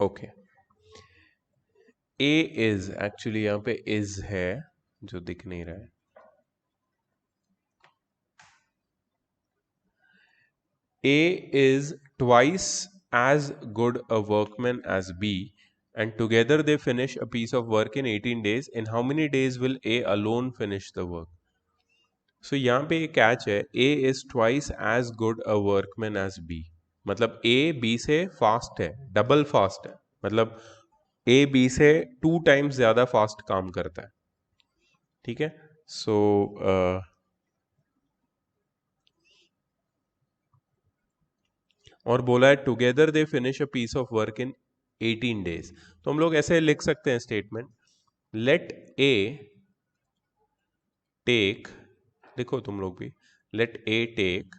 Okay, A is, actually यहाँ पे is है जो दिख नहीं रहा है। A is twice as good a workman as B, and together they finish a piece of work in 18 days. In how many days will A alone finish the work? So यहाँ पे एक catch है, A is twice as good a workman as B. मतलब A B से fast है, double fast है, मतलब A B से 2 टाइम्स ज्यादा फास्ट काम करता है। ठीक है, सो और बोला है together they finish a piece of work in 18 days. तो हम लोग ऐसे लिख सकते हैं स्टेटमेंट, लेट ए टेक, लिखो तुम लोग भी, let A take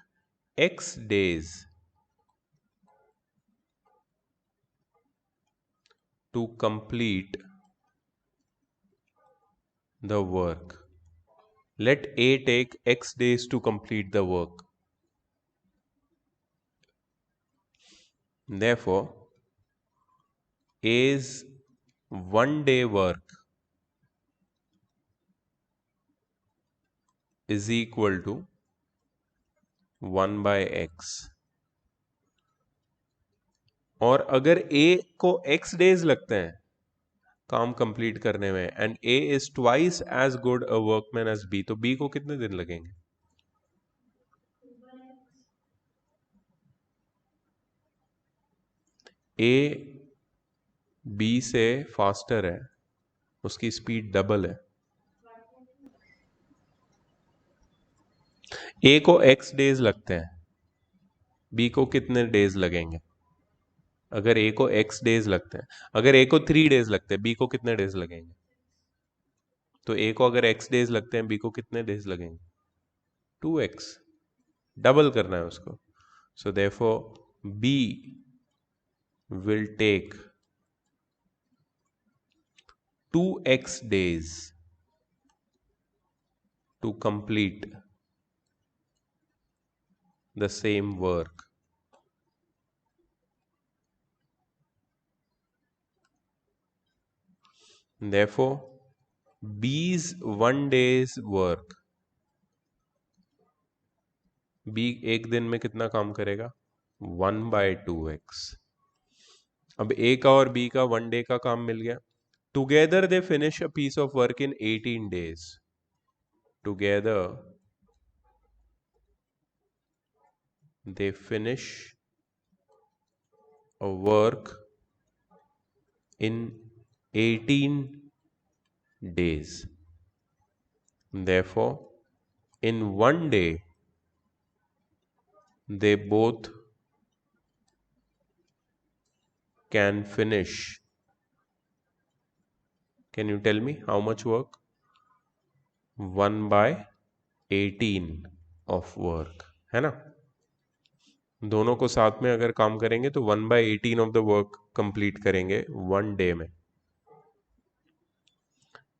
X days to complete the work. Let A take X days to complete the work. Therefore, A's 1 day work is equal to 1/x। और अगर A को x days लगते हैं काम कंप्लीट करने में, and A is twice as good a workman as B, तो B को कितने दिन लगेंगे? A B से फास्टर है, उसकी स्पीड डबल है। A को x डेज लगते हैं, B को कितने डेज लगेंगे? अगर A को x डेज लगते हैं, अगर A को 3 डेज लगते हैं, B को कितने डेज लगेंगे? तो A को अगर x डेज लगते हैं, B को कितने डेज लगेंगे? 2x, डबल करना है उसको। So therefore B will take 2x days to complete the same work. Therefore, B's 1 day's work, B एक दिन में कितना काम करेगा? 1/2x। अब A का और B का 1 day का काम मिल गया। Together they finish a piece of work in 18 days। टुगेदर they finish a work in 18 days। Therefore, in 1 day, they both can finish. Can you tell me how much work? 1/18 of work, है ना? दोनों को साथ में अगर काम करेंगे तो 1/18 ऑफ द वर्क कंप्लीट करेंगे 1 day में।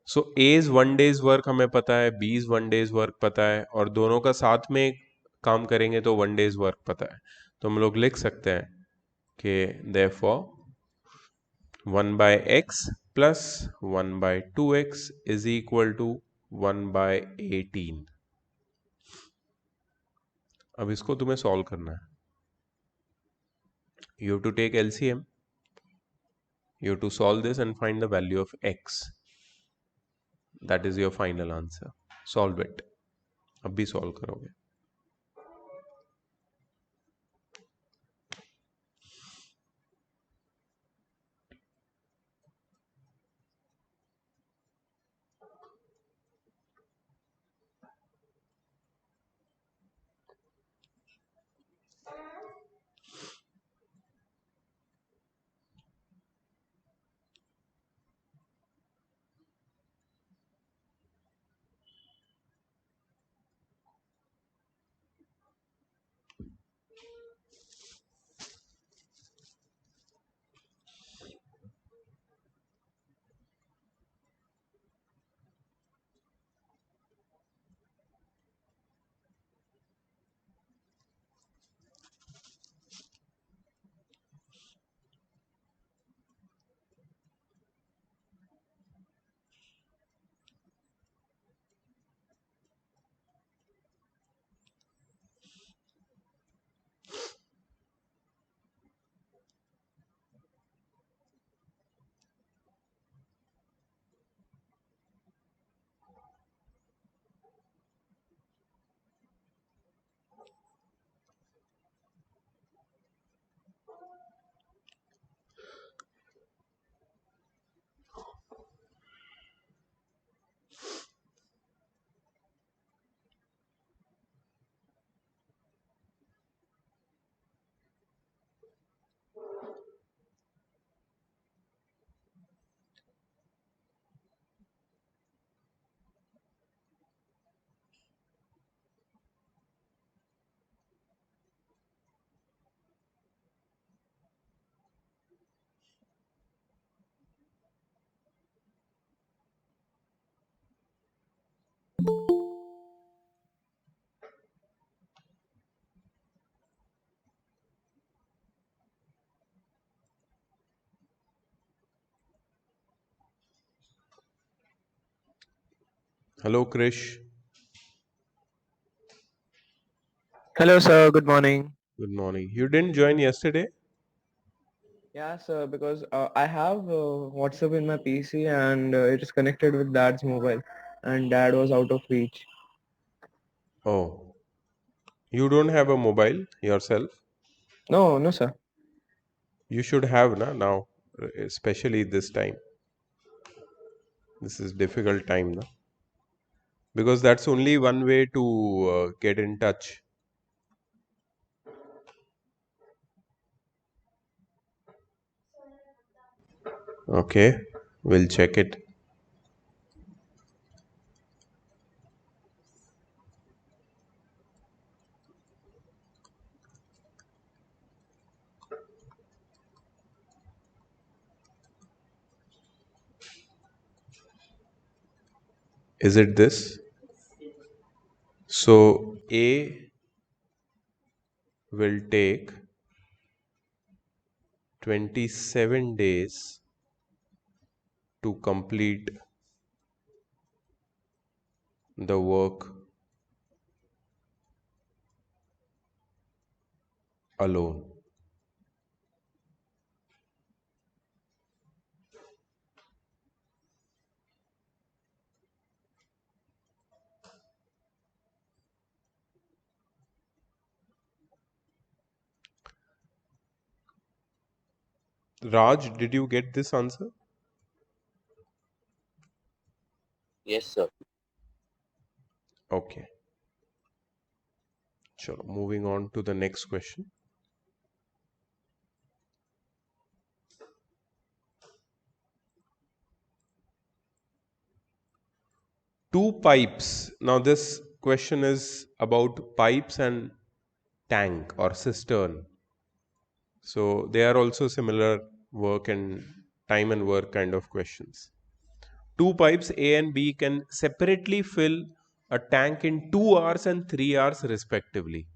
सो A's 1 day's वर्क हमें पता है, B's 1 day's वर्क पता है, और दोनों का साथ में काम करेंगे तो 1 day's वर्क पता है। तो हम लोग लिख सकते हैं कि therefore 1/x plus 1/2x is equal to 1/18। अब इसको तुम्हें सॉल्व करना है। You have to take LCM. You have to solve this and find the value of x. That is your final answer. Solve it. अब भी solve करोगे। Hello, Krish. Hello, sir. Good morning. Good morning. You didn't join yesterday? Yeah, sir, because I have WhatsApp in my PC and it is connected with dad's mobile and dad was out of reach. Oh, you don't have a mobile yourself? No, no, sir. You should have now, especially this time. This is difficult time, na? Because that's only one way to get in touch. Okay, we'll check it. Is it this? So A will take 27 days to complete the work alone. Raj, did you get this answer? Yes, sir. Okay. Chalo, moving on to the next question. Two pipes. Now, this question is about pipes and tank or cistern. So, they are also similar work and time and work kind of questions. Two pipes A and B can separately fill a tank in 2 hours and 3 hours respectively.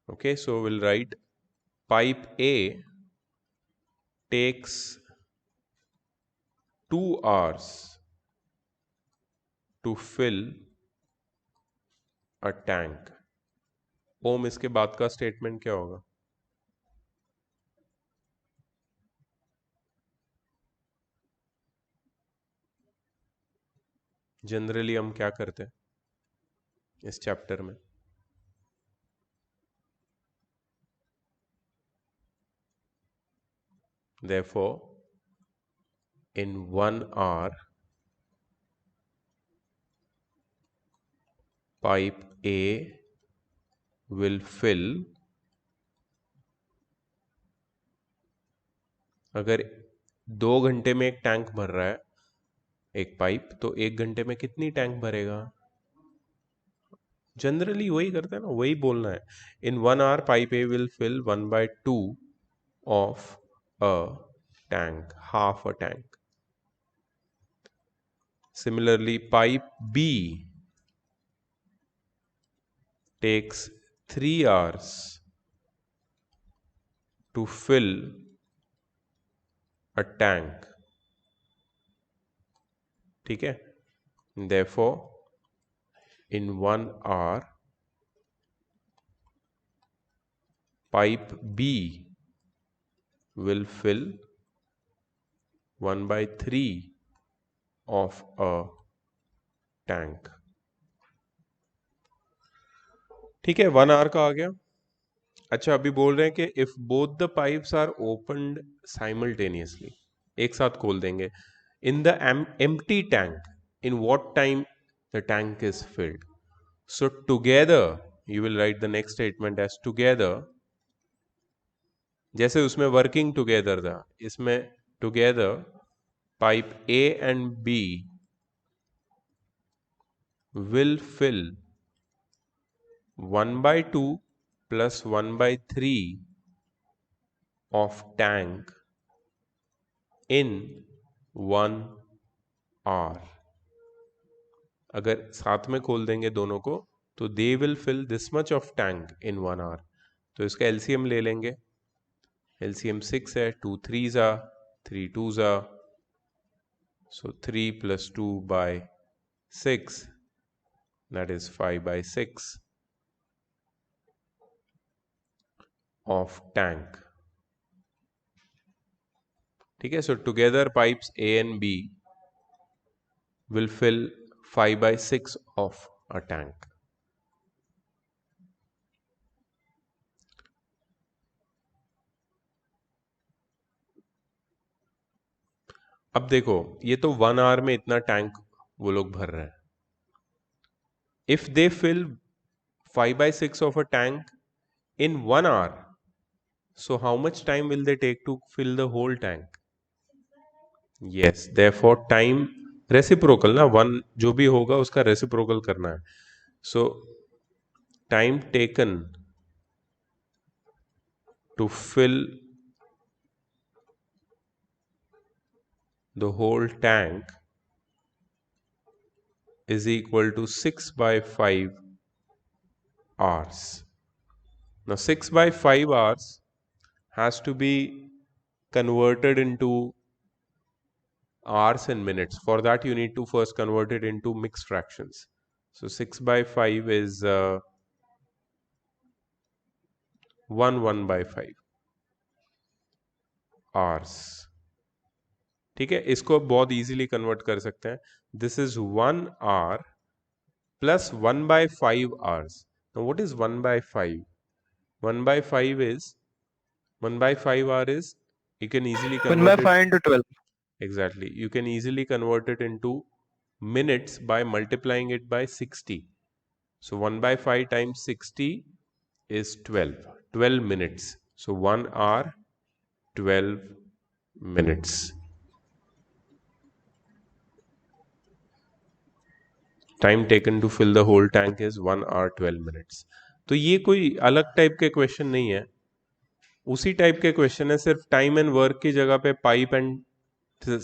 Okay, so we'll write pipe A takes 2 hours to fill a tank. ओम इसके बाद का statement क्या होगा? Generally हम क्या करते हैं इस चैप्टर में? Therefore, in 1 hour, pipe A will fill, अगर 2 घंटे में एक टैंक भर रहा है एक पाइप, तो 1 घंटे में कितनी टैंक भरेगा? जनरली वही करते हैं ना, वही बोलना है. In 1 hour pipe A will fill 1/2 of a tank, half a tank. Similarly, pipe B takes 3 hours to fill a tank. ठीक है? Therefore, in 1 hour, pipe B will fill 1/3 of a tank. ठीक है, 1 hour का आ गया. अच्छा, अभी बोल रहे हैं कि if both the pipes are opened simultaneously, एक साथ खोल देंगे, in the empty tank, in what time the tank is filled. So together you will write the next statement as together. जैसे उसमें वर्किंग टुगेदर था, इसमें together pipe A and B will fill 1/2 plus 1/3 of tank in 1 hour. अगर साथ में खोल देंगे दोनों को तो they will fill this much of tank in 1 hour. तो इसका एलसीएम ले लेंगे. एलसीएम 6 है, 2 3s are 3 2s are, so 3 plus 2 by 6, that is 5 by 6 of tank. ठीक है, so together pipes A and B will fill 5 by 6 of a tank. अब देखो, ये तो 1 आवर में इतना टैंक वो लोग भर रहे हैं. If they fill 5 by 6 of a tank in 1 hour, so how much time will they take to fill the whole tank? Yes, therefore time reciprocal ना, 1 जो भी होगा उसका reciprocal करना है. So time taken to fill the whole tank is equal to 6 by 5 hours. Now 6 by 5 hours has to be converted into hours and minutes. For that you need to first convert it into mixed fractions. So 6 by 5 is 1 by 5 hours. ठीक है, इसको बहुत easily convert कर सकते हैं. This is 1 hour plus 1 by 5 hours. Now what is 1 by 5? 1 by 5 is 1 by 5 hour is, you can easily 1 by convert it. 5 into 12. Exactly, you can easily convert it into minutes by multiplying it by 60. So 1 by 5 times 60 is 12 minutes. So 1 hour 12 minutes. Time taken to fill the whole tank is 1 hour 12 minutes. तो ये कोई अलग type के question नहीं है, उसी type के question है, सिर्फ टाइम एंड वर्क की जगह पे पाइप एंड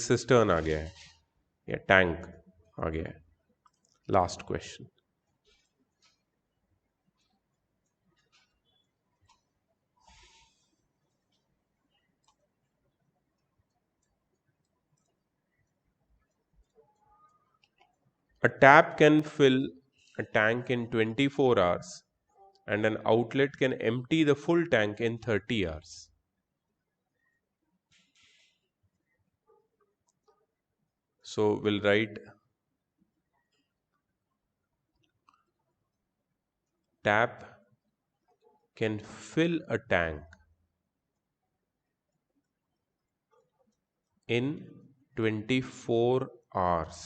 सिस्टर्न आ गया है या टैंक आ गया है. Last question. A tap can fill a tank in 24 hours and an outlet can empty the full tank in 30 hours. So we'll write tap can fill a tank in 24 hours.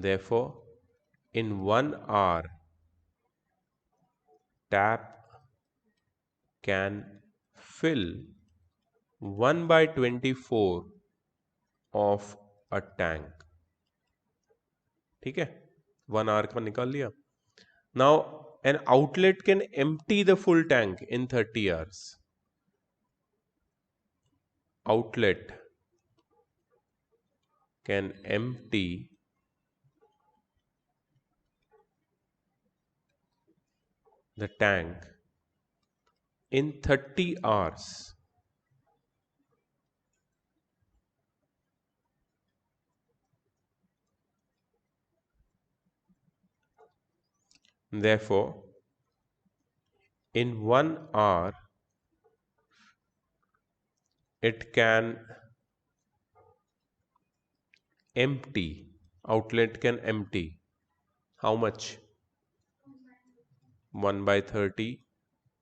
Therefore, in 1 hour, tap can fill 1 by 24 of a tank. ठीक है, 1 hour का निकाल लिया. Now, an outlet can empty the full tank in 30 hours. Outlet can empty the tank in 30 hours. Therefore, in 1 hour, it can empty, outlet can empty how much? 1 by 30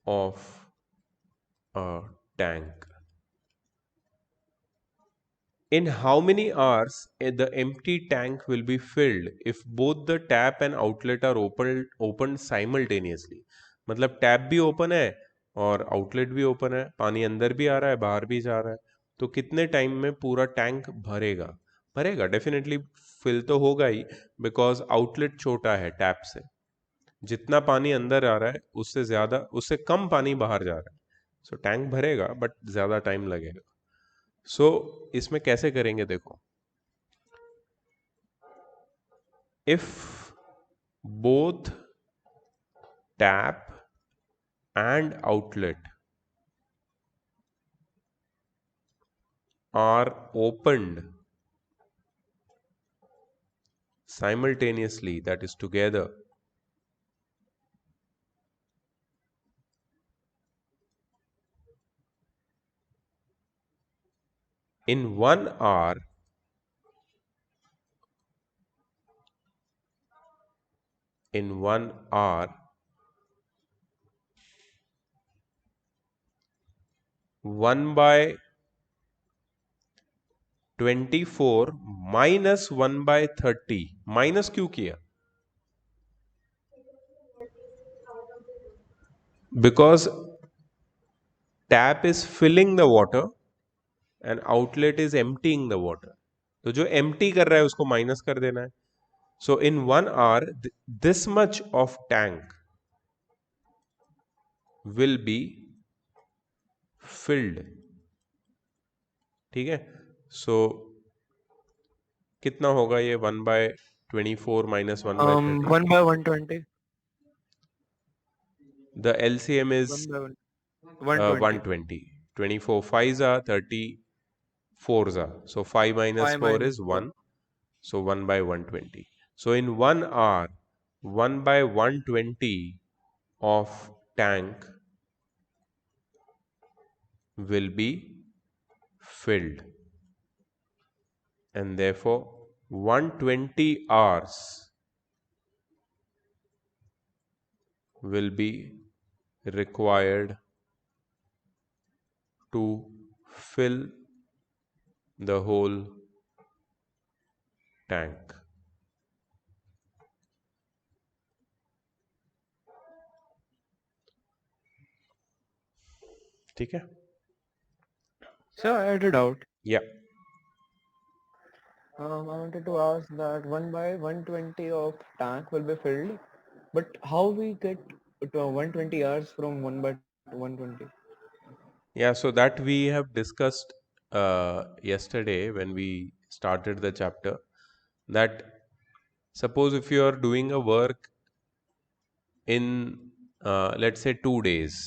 of a tank. In how many hours the empty tank will be filled if both the tap and outlet are opened simultaneously? मतलब tap भी open है और outlet भी open है, पानी अंदर भी आ रहा है बाहर भी जा रहा है, तो कितने टाइम में पूरा टैंक भरेगा? भरेगा डेफिनेटली, फिल तो होगा ही, बिकॉज आउटलेट छोटा है टैप से. जितना पानी अंदर आ रहा है उससे ज्यादा, उससे कम पानी बाहर जा रहा है, सो टैंक भरेगा बट ज्यादा टाइम लगेगा. सो इसमें कैसे करेंगे देखो, if both tap and outlet are opened simultaneously, that is together. In 1 hour, in 1 hour, 1/24 minus 1/30 minus क्यों किया? Because tap is filling the water and outlet is emptying the water. तो जो empty कर रहा है उसको माइनस कर देना है. So in 1 hour, this much of tank will be filled. ठीक है. So कितना होगा ये 1/24 minus 1/30? 1/120. The LCM is 1/120. 120. 24 5s are 30 4s are. So 5 minus 5 4 minus is 4. 1. So 1/120. So in 1 hour, 1/120 of tank will be filled. And therefore 120 hours will be required to fill the whole tank. ठीक है? So I had a doubt. Yeah. I wanted to ask that 1/120 of tank will be filled, but how we get to 120 hours from 1/120? Yeah, so that we have discussed yesterday when we started the chapter, that suppose if you are doing a work in let's say 2 days,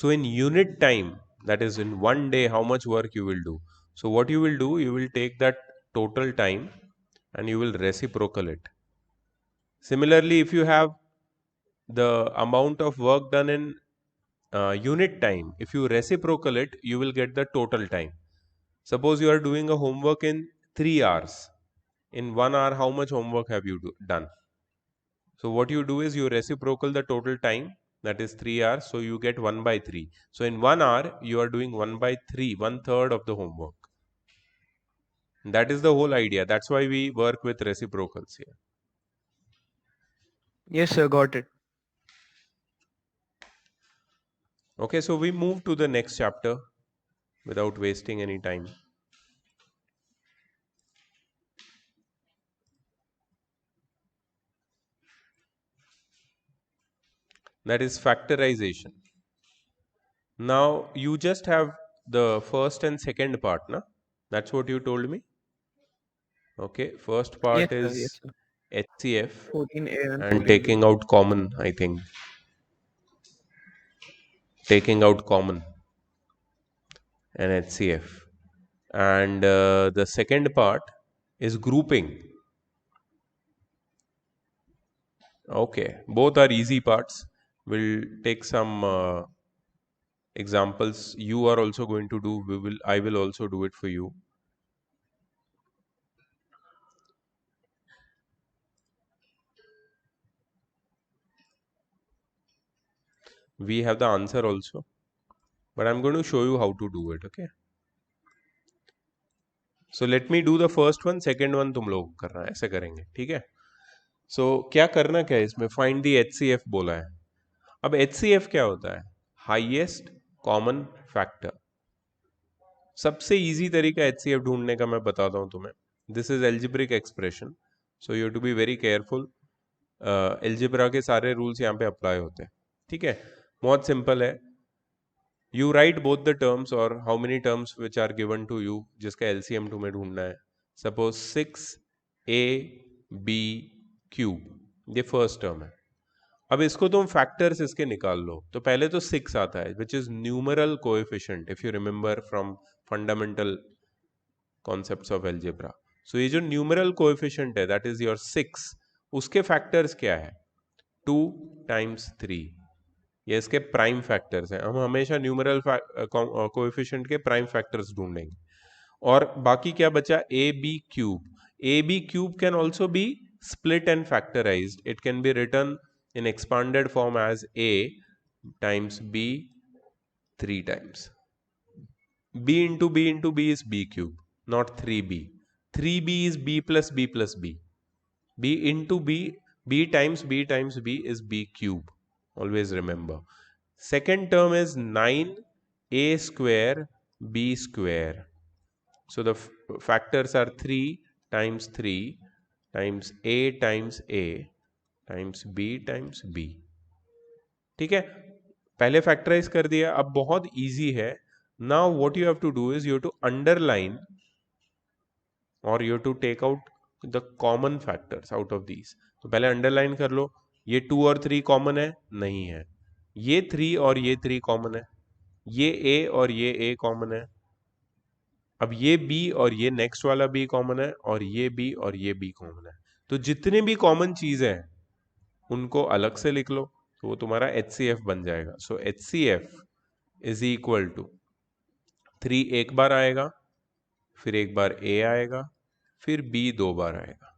so in unit time, that is in 1 day, how much work you will do? So what you will do, you will take that total time and you will reciprocal it. Similarly, if you have the amount of work done in unit time, if you reciprocal it, you will get the total time. Suppose you are doing a homework in 3 hours. In 1 hour, how much homework have you done? So what you do is you reciprocal the total time, that is 3 hours, so you get 1/3. So in 1 hour, you are doing 1/3, 1/3 of the homework. That is the whole idea. That's why we work with reciprocals here. Yes, sir, got it. Okay, so we move to the next chapter without wasting any time. That is factorization. Now you just have the first and second part, na? That's what you told me. Okay, first part Yes, is sir. HCF 14A and and 14B. taking out common, I think. Taking out common and HCF. And the second part is grouping. Okay, both are easy parts. We'll take some examples. You are also going to do. I will also do it for you. We have the answer also, but I'm going to show you how to do it. Okay. So let me do the first one, second one तुम लोग करना है, ऐसे करेंगे, ठीक है? So क्या करना क्या है इसमें? Find the HCF बोला है. अब HCF क्या होता है? Highest common factor. सबसे इजी तरीका HCF ढूंढने का मैं बताता हूँ तुम्हें. This is algebraic expression, so you have to be very careful. Algebra के सारे रूल्स यहाँ पे अप्लाई होते हैं, ठीक है? बहुत सिंपल है. You write both the terms or how many terms which are given to you जिसका LCM तुम्हें ढूंढना है. Suppose 6AB cube, ये फर्स्ट टर्म है. अब इसको तुम फैक्टर्स इसके निकाल लो. तो पहले तो 6 आता है which is numeral coefficient, if you remember from fundamental concepts of algebra. So ये जो न्यूमरल कोएफिशिएंट है दैट इज योर 6, उसके फैक्टर्स क्या है? 2 टाइम्स 3, ये इसके प्राइम फैक्टर्स हैं। हम हमेशा न्यूमरल कोएफिशिएंट के प्राइम फैक्टर्स ढूंढेंगे। और बाकी क्या बचा? A B cube. A B cube can also be split and factorized. It can be written in expanded form as a times b 3 times. b into b into b is b cube, not 3b. 3b is b plus b plus b. b into b, b times b times b is b cube. Always remember. Second term is 9a square b square. So the factors are 3 times 3 times a times a times b times b. ठीक है, पहले factorise कर दिया। अब बहुत easy है। Now what you have to do is you to underline और you to take out the common factors out of these. तो पहले अंडरलाइन कर लो। ये 2 और 3 कॉमन है? नहीं है। ये 3 और ये 3 कॉमन है। ये a और ये a कॉमन है। अब ये b और ये नेक्स्ट वाला b कॉमन है, और ये b और ये b कॉमन है। तो जितने भी कॉमन चीजें हैं उनको अलग से लिख लो, तो वो तुम्हारा HCF बन जाएगा। सो HCF इज इक्वल टू 3 एक बार आएगा, फिर एक बार a आएगा, फिर b 2 बार आएगा।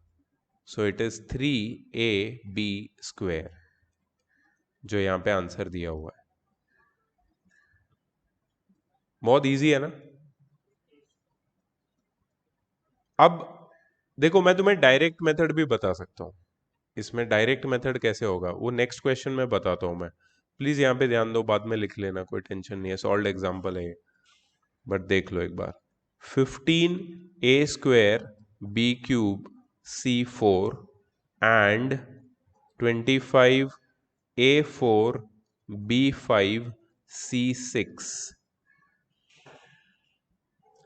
So it is 3ab square, जो यहां पे आंसर दिया हुआ है। बहुत इजी है ना? अब देखो, मैं तुम्हें डायरेक्ट मेथड भी बता सकता हूं। इसमें डायरेक्ट मेथड कैसे होगा वो नेक्स्ट क्वेश्चन में बताता हूं मैं। प्लीज यहां पे ध्यान दो, बाद में लिख लेना, कोई टेंशन नहीं है, सॉल्व एग्जाम्पल है ये, बट देख लो एक बार। 15a square b cube c4 and 25a4 b5 c6,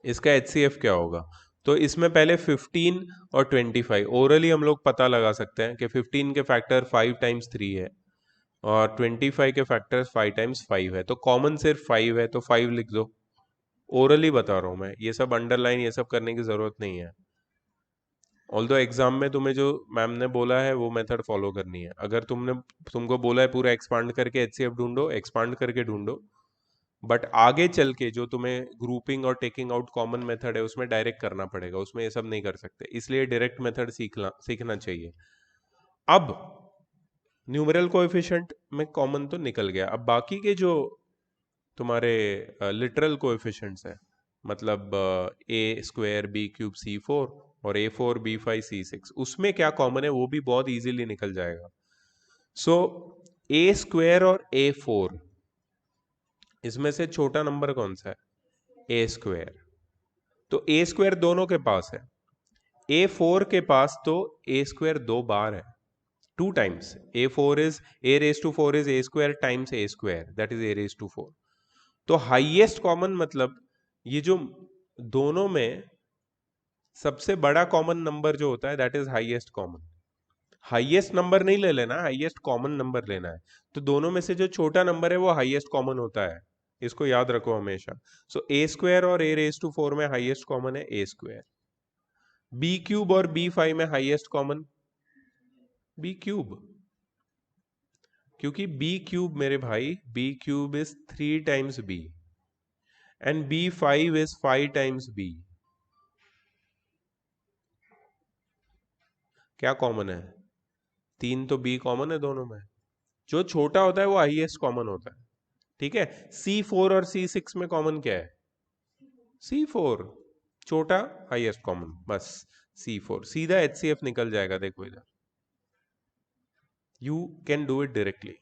इसका HCF क्या होगा? तो इसमें पहले 15 और 25 ओरली हम लोग पता लगा सकते हैं कि 15 के फैक्टर 5 टाइम्स 3 है और 25 के फैक्टर्स 5 टाइम्स 5 है। तो कॉमन सिर्फ 5 है, तो 5 लिख दो। ओरली बता रहा हूं मैं, ये सब अंडरलाइन ये सब करने की जरूरत नहीं है। ऑल्दो एग्जाम में तुम्हें जो मैम ने बोला है वो मेथड फॉलो करनी है। अगर तुमको बोला है पूरा एक्सपांड करके HCF ढूंढो, एक्सपांड करके ढूंढो। बट आगे चल के जो तुम्हें ग्रुपिंग और टेकिंग आउट कॉमन मेथड है उसमें डायरेक्ट करना पड़ेगा, उसमें ये सब नहीं कर सकते, इसलिए डायरेक्ट मेथड सीखना चाहिए। अब न्यूमरल कोएफिशिएंट में कॉमन तो निकल गया। अब बाकी के जो तुम्हारे लिटरल कोएफिशिएंट्स है, मतलब a square b cube c4 और a4 b5 c6, उसमें क्या कॉमन है वो भी बहुत इजीली निकल जाएगा। सो a स्क्वायर और a4, इसमें से छोटा नंबर कौन सा है? ए स्क्वायर। तो ए स्क्वायर दोनों के पास है। A4 के पास तो ए स्क्वायर 2 बार है, 2 times. A4 is a raise to 4 is a square times a square, that is a raise to 4। तो हाईएस्ट कॉमन मतलब ये जो दोनों में सबसे बड़ा कॉमन नंबर जो होता है that is highest common. Highest number नहीं ले लेना, हाईएस्ट कॉमन नंबर लेना है। तो दोनों में से जो छोटा नंबर है वो हाईएस्ट कॉमन होता है, इसको याद रखो हमेशा। सो ए स्क्वायर और a रेज टू 4 में हाईएस्ट कॉमन है a स्क्वायर। b क्यूब और b5 में हाईएस्ट कॉमन b क्यूब, क्योंकि b क्यूब मेरे भाई, b cube is 3 times b and b5 is 5 times b। क्या कॉमन है? 3 तो b कॉमन है दोनों में। जो छोटा होता है वो हाईएस्ट कॉमन होता है, ठीक है। C4 और C6 में कॉमन क्या है? C4, छोटा हाईएस्ट कॉमन, बस C4। सीधा HCF निकल जाएगा। देखो इधर, you can do it directly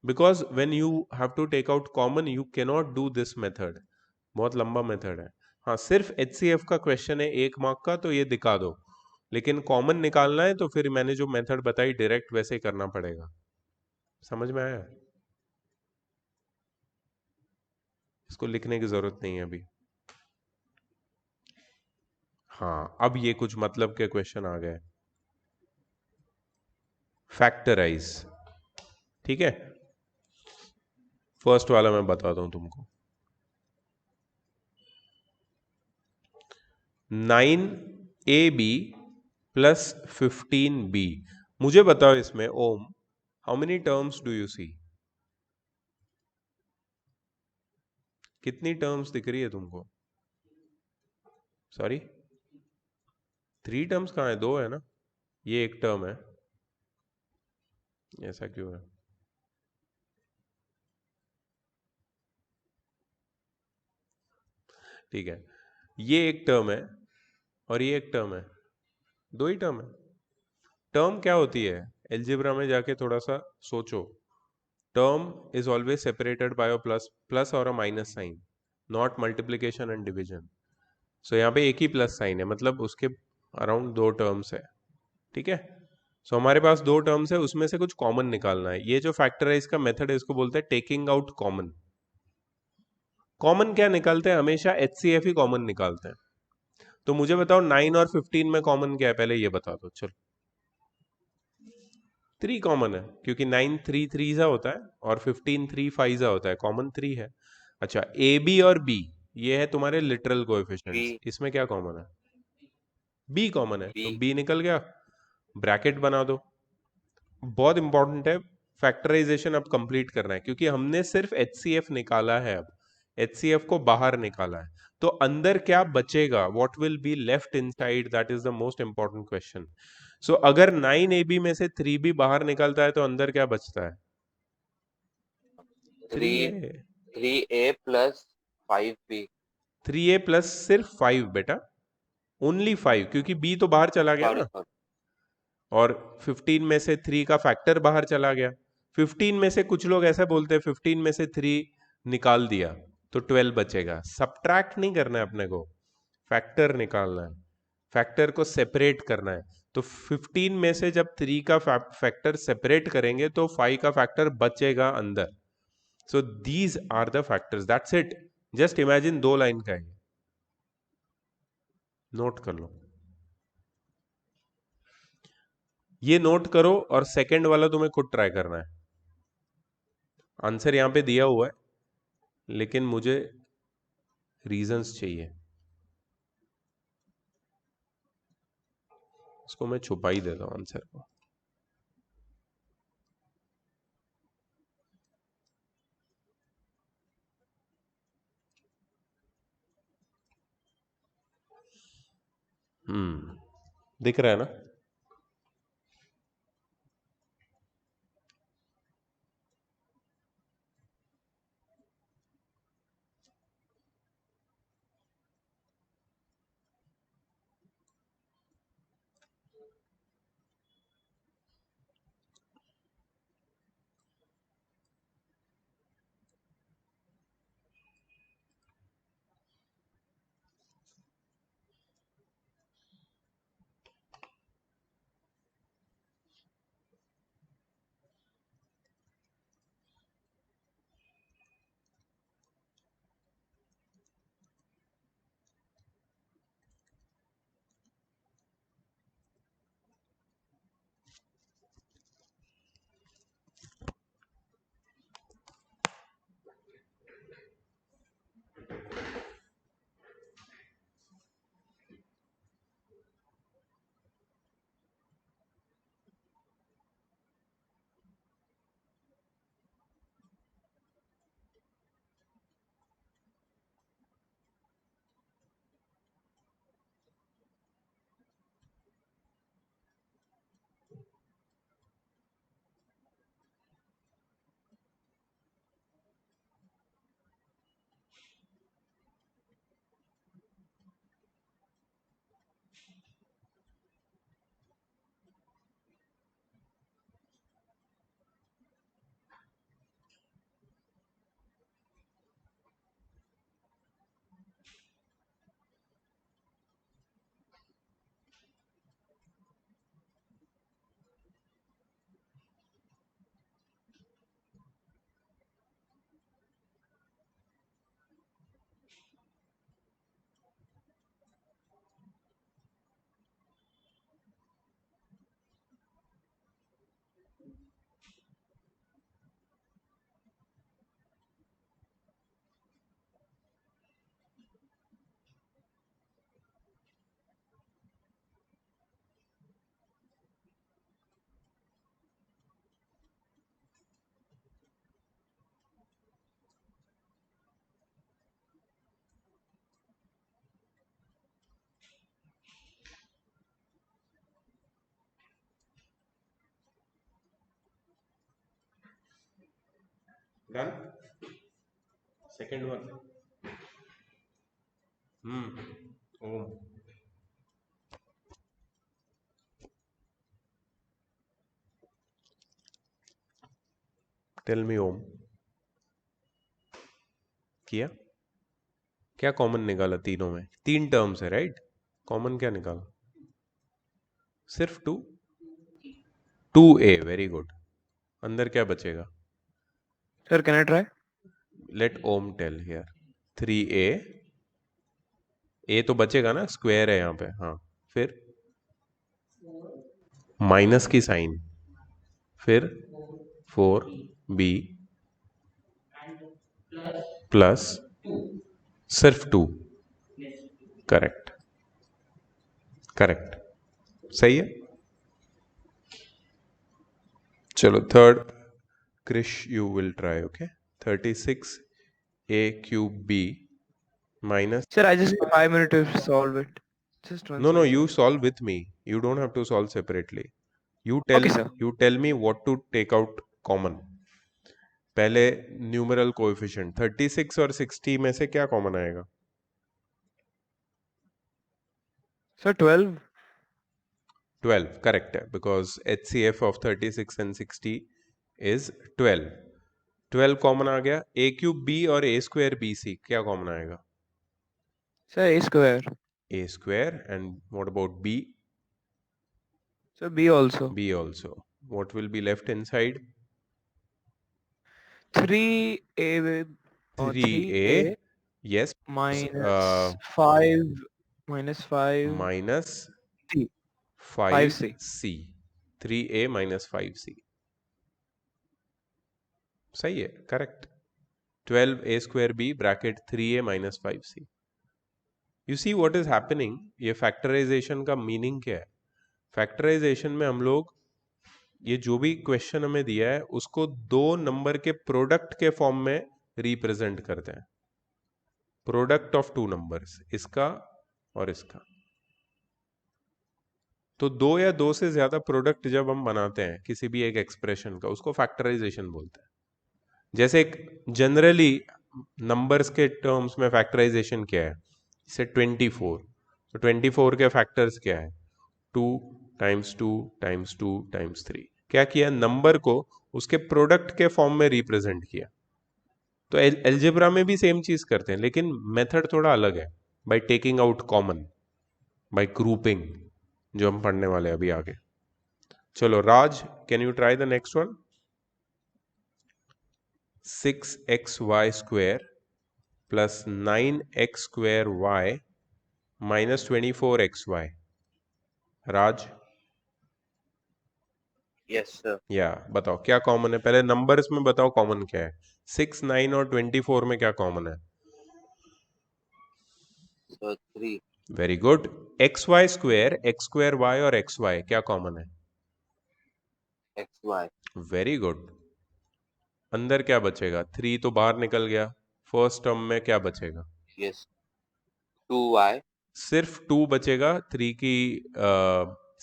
because when you have to take out common you cannot do this method, बहुत लंबा मेथड है। हाँ, सिर्फ HCF का क्वेश्चन है 1 मार्क का, तो ये दिखा दो, लेकिन कॉमन निकालना है तो फिर मैंने जो मेथड बताई डायरेक्ट वैसे ही करना पड़ेगा। समझ में आया? इसको लिखने की जरूरत नहीं है अभी। हाँ, अब ये कुछ मतलब के क्वेश्चन आ गए। फैक्टराइज, ठीक है। फर्स्ट वाला मैं बताता हूं तुमको। 9 ए बी प्लस 15b। मुझे बताओ इसमें um, how many terms do you see? कितनी टर्म्स दिख रही है तुमको? सॉरी, 3 टर्म्स कहाँ है? 2 है ना, ये एक टर्म है। ऐसा क्यों है? ठीक है, ये एक टर्म है और ये एक टर्म है, 2 ही टर्म है। टर्म क्या होती है? एलजेब्रा में जाके थोड़ा सा सोचो। Term is always separated by a plus plus और a minus sign, not multiplication and division. So यहाँ पे एक ही प्लस साइन है, मतलब उसके अराउंड 2 टर्म्स है। ठीक है, सो हमारे पास 2 टर्म्स है, उसमें से कुछ कॉमन निकालना है। ये जो फैक्टराइज का मेथड है इसको बोलते हैं टेकिंग आउट कॉमन। कॉमन क्या निकालते हैं? हमेशा एचसीएफ ही कॉमन निकालते हैं। तो मुझे बताओ 9 और 15 में कॉमन क्या है, पहले ये बता दो। चलो, 3 कॉमन है, क्योंकि 9 3 3 सा होता है और 15 3 5 सा होता है, कॉमन 3 है। अच्छा, ए बी और बी, ये है तुम्हारे लिटरल कोएफिशिएंट्स, बी इसमें क्या कॉमन है? बी कॉमन है, तो बी बी निकल गया। ब्रैकेट बना दो। बहुत इंपॉर्टेंट है, फैक्टराइजेशन अब कंप्लीट करना है, क्योंकि हमने सिर्फ एचसीएफ निकाला है। अब एचसीएफ को बाहर निकाला है, तो अंदर क्या बचेगा? What will be left inside, that is the most important question. So अगर 9ab में से 3b बाहर निकलता है तो अंदर क्या बचता है? Three 3a। 3a plus 5b। 3a plus सिर्फ 5 बेटा, ओनली 5, क्योंकि b तो बाहर चला गया सॉरी ना। सॉरी। और 15 में से 3 का फैक्टर बाहर चला गया। 15 में से कुछ लोग ऐसा बोलते हैं 15 में से 3 निकाल दिया तो 12 बचेगा। सब्ट्रैक्ट नहीं करना है अपने को, फैक्टर निकालना है, फैक्टर को सेपरेट करना है। तो 15 में से जब 3 का फैक्टर सेपरेट करेंगे तो 5 का फैक्टर बचेगा अंदर। So these are the factors, that's it. Just imagine 2 line का है, नोट कर लो। ये नोट करो और सेकंड वाला तुम्हें खुद ट्राई करना है। आंसर यहां पे दिया हुआ है, लेकिन मुझे रीजंस चाहिए। इसको मैं छुपा ही देता हूं आंसर को। दिख रहा है ना? Done. Second one. Om. Tell me Om. किया? क्या कॉमन निकाला तीनों में? 3 टर्म्स है, राइट? कॉमन क्या निकाला? सिर्फ 2? 2a, very good. अंदर क्या बचेगा? Sir, can I try? Let Om tell here. 3a. a तो बचेगा ना, स्क्वायर है यहाँ पे. हाँ, फिर माइनस की साइन, फिर 4b प्लस सिर्फ 2. करेक्ट, करेक्ट, सही है. चलो third. Krish, you will try. Okay. 36a cube b minus. Sir, I just need 5 minutes to solve it. Just one No, second. you solve with me. You don't have to solve separately. Okay, sir. You tell me what to take out common. पहले numeral coefficient 36 और 60 में से क्या common आएगा? Sir, 12. 12 correct है, because HCF of 36 and 60 is 12. 12 common आ गया. a cube b और a स्क्वायर bc क्या कॉमन आएगा? Sir, A square. a square. And what about b? Sir, B also. b also. What will be left inside? 3A with 3a. Yes. minus 5 minus 5 minus C. 5c. 5C. 3a minus 5c. सही है, correct. 12a square b bracket 3a minus 5c. You see what is happening. ये factorisation का meaning क्या है? Factorisation में हम लोग ये जो भी क्वेश्चन हमें दिया है उसको दो नंबर के प्रोडक्ट के फॉर्म में रिप्रेजेंट करते हैं. प्रोडक्ट ऑफ टू नंबर्स, इसका और इसका. तो दो या दो से ज्यादा प्रोडक्ट जब हम बनाते हैं किसी भी एक एक्सप्रेशन का, उसको फैक्टराइजेशन बोलते हैं. जैसे एक जनरली नंबर्स के टर्म्स में फैक्टराइजेशन क्या है? जैसे 24. तो 24 के फैक्टर्स क्या है? 2 टाइम्स 2 टाइम्स 2 टाइम्स 3. क्या किया? नंबर को उसके प्रोडक्ट के फॉर्म में रिप्रेजेंट किया. तो एल्जेब्रा में भी सेम चीज करते हैं, लेकिन मेथड थोड़ा अलग है. By taking out common, by grouping, जो हम पढ़ने वाले हैं अभी आगे. चलो Raj, can you try the next one? 6xy square plus 9x square y minus 24xy. Raj, Yes, sir. या बताओ क्या कॉमन है? पहले नंबर्स में बताओ कॉमन क्या है. 6, 9 और 24 में क्या कॉमन है? So 3. Very good. xy square y और xy क्या कॉमन है? XY. Very good. अंदर क्या बचेगा? 3 तो बाहर निकल गया. फर्स्ट टर्म में क्या बचेगा? Yes. 2Y. सिर्फ 2 बचेगा. 3 की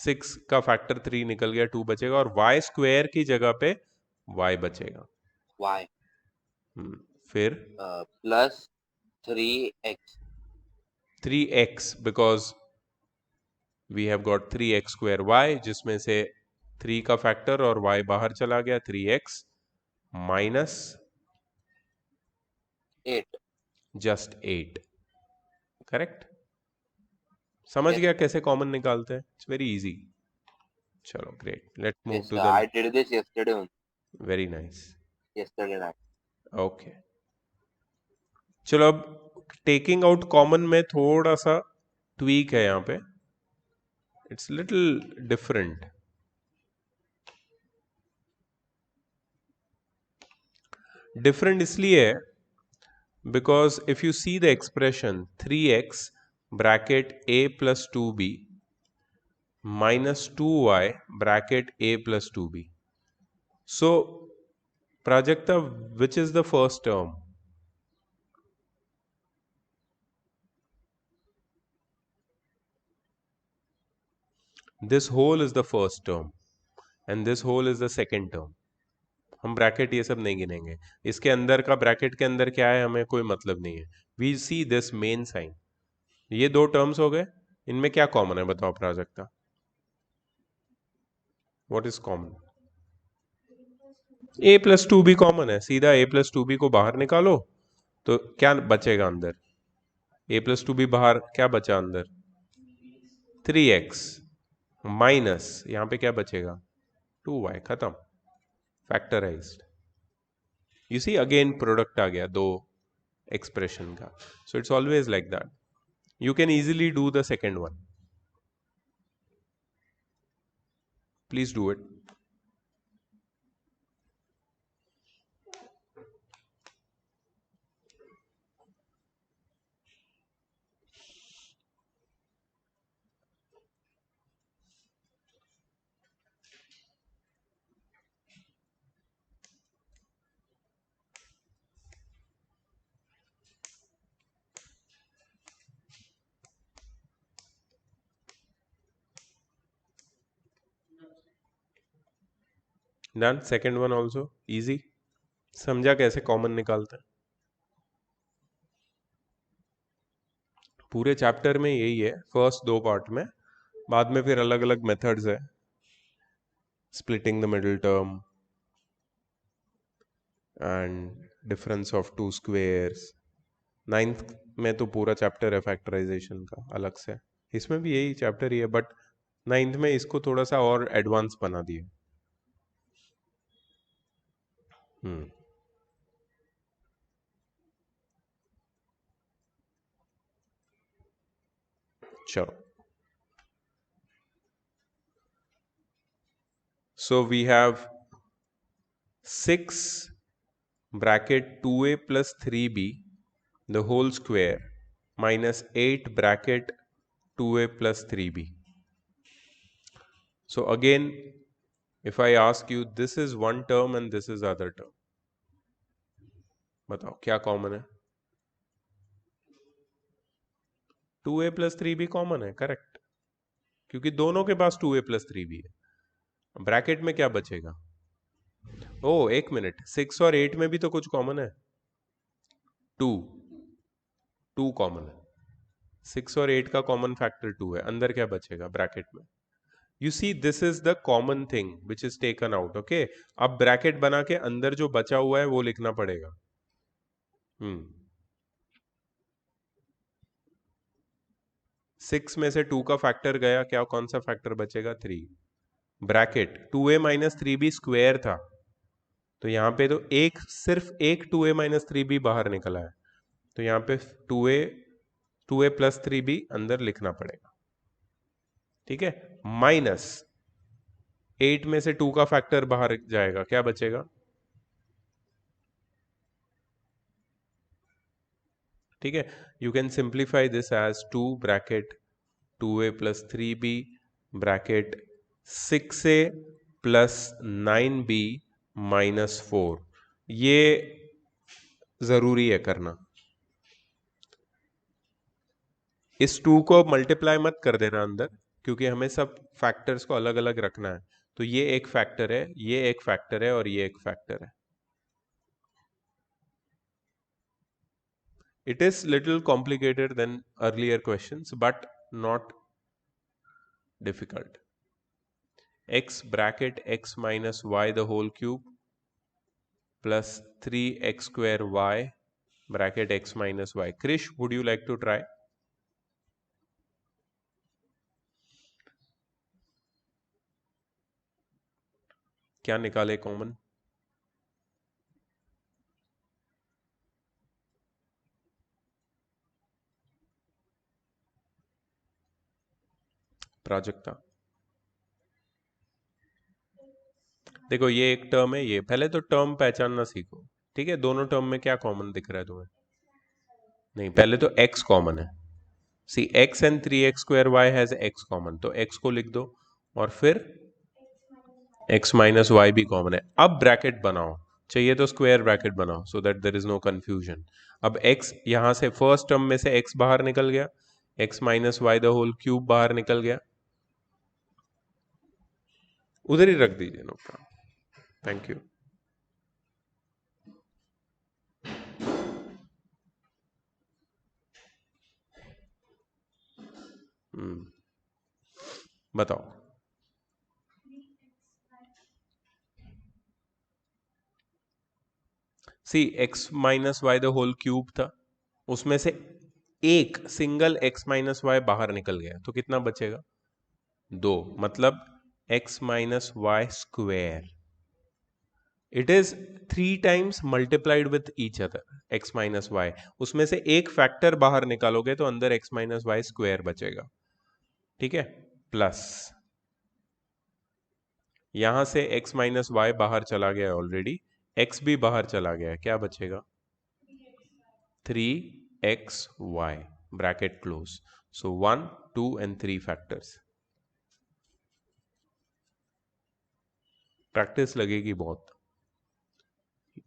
6 का फैक्टर 3 निकल गया, 2 बचेगा. और y स्क्वायर की जगह पे y बचेगा. Y. फिर Plus 3X. 3x, because we have got 3x square y, जिसमें से 3 का फैक्टर और y बाहर चला गया. 3x minus 8. जस्ट 8. करेक्ट. समझ Yes, गया sir. कैसे कॉमन निकालते हैं? It's very easy. चलो great. Let move Yes, to sir. The. I did this yesterday only. Very nice. Yesterday night. Okay. चलो अब टेकिंग आउट कॉमन में थोड़ा सा ट्वीक है यहाँ पे. It's little different. डिफरेंट इसलिए है because if you see the expression 3x bracket a plus 2b minus 2y bracket a plus 2b. So, Prajakta, which is the first term? This whole is the first term and this whole is the second term. हम bracket ये सब नहीं गिनेंगे। इसके अंदर का bracket के अंदर क्या है हमें कोई मतलब नहीं है। We see this main sign. ये दो टर्म्स हो गए, इनमें क्या कॉमन है बताओ Prajakta? What is common? a plus two B common है, सीधा a प्लस टू बी को बाहर निकालो तो क्या बचेगा अंदर? a प्लस टू बी बाहर, क्या बचा अंदर? 3x माइनस यहां पे क्या बचेगा? 2y। खत्म, factorized. You see again product आ गया दो एक्सप्रेशन का। So it's always like that. You can easily do the second one, please do it. Done, second one also easy. समझा कैसे कॉमन निकालते हैं? पूरे चैप्टर में यही है, फर्स्ट दो पार्ट में। बाद में फिर अलग अलग मेथड्स है, splitting the middle term and difference of two squares. Ninth में तो पूरा चैप्टर है फैक्टराइजेशन का अलग से। इसमें भी यही चैप्टर ही है, बट नाइन्थ में इसको थोड़ा सा और एडवांस बना दिया। चलो, so we have 6 bracket 2a plus 3b the whole square minus 8 bracket 2a plus 3b. So again, if I ask you, this is one term and this is other term, बताओ क्या common है? 2a plus 3b common है, correct, क्योंकि दोनों के पास 2a plus 3b है। Bracket में क्या बचेगा? ओ एक मिनट, 6 और 8 में भी तो कुछ कॉमन है। 2 कॉमन है, 6 और 8 का कॉमन फैक्टर 2 है। अंदर क्या बचेगा ब्रैकेट में? You see this is the common thing which is taken out. Okay, अब ब्रैकेट बना के अंदर जो बचा हुआ है वो लिखना पड़ेगा। 6 में से 2 का फैक्टर गया, क्या कौन सा फैक्टर बचेगा? 3। Bracket 2a minus 3b square था, तो यहाँ पे तो एक सिर्फ एक 2a माइनस 3b बाहर निकला है, तो यहाँ पे 2a प्लस 3b अंदर लिखना पड़ेगा। ठीक है, माइनस 8 में से 2 का फैक्टर बाहर जाएगा, क्या बचेगा? ठीक है, you can simplify this as 2 bracket 2a plus 3b bracket 6a plus 9b minus 4। ये जरूरी है करना। इस 2 को मल्टीप्लाई मत कर देना अंदर, क्योंकि हमें सब फैक्टर्स को अलग अलग रखना है। तो ये एक फैक्टर है, ये एक फैक्टर है और ये एक फैक्टर है। It is little complicated than earlier questions, but not difficult. X bracket x minus y the whole cube plus 3x square y bracket x minus y. Krish, would you like to try? क्या निकाले common? Prajakta, देखो ये एक term है, ये पहले तो term पहचानना सीखो। ठीक है, दोनों टर्म में क्या कॉमन दिख रहा है तुम्हें? नहीं, पहले तो x कॉमन है। See x and 3x square y has x common, तो x को लिख दो और फिर x माइनस वाई भी कॉमन है। अब ब्रैकेट बनाओ, चाहिए तो स्क्वायर ब्रैकेट बनाओ so that there is no confusion. अब x यहां से फर्स्ट टर्म में से x बाहर निकल गया, x minus Y the whole cube बाहर निकल गया, उधर ही रख दीजिए, नो प्रॉब्लम। Thank you. बताओ। See X minus Y the whole cube था, उसमें से एक सिंगल एक्स माइनस वाई बाहर निकल गया तो कितना बचेगा? 2, मतलब X minus Y square. It is 3 times multiplied with each other X minus Y. उसमें से एक फैक्टर बाहर निकालोगे तो अंदर एक्स माइनस वाई स्क्वेयर बचेगा, ठीक है। प्लस यहां से x माइनस वाई बाहर चला गया ऑलरेडी, x भी बाहर चला गया, क्या बचेगा? 3xy, bracket close. So 1, 2 and 3 factors. Practice लगेगी बहुत।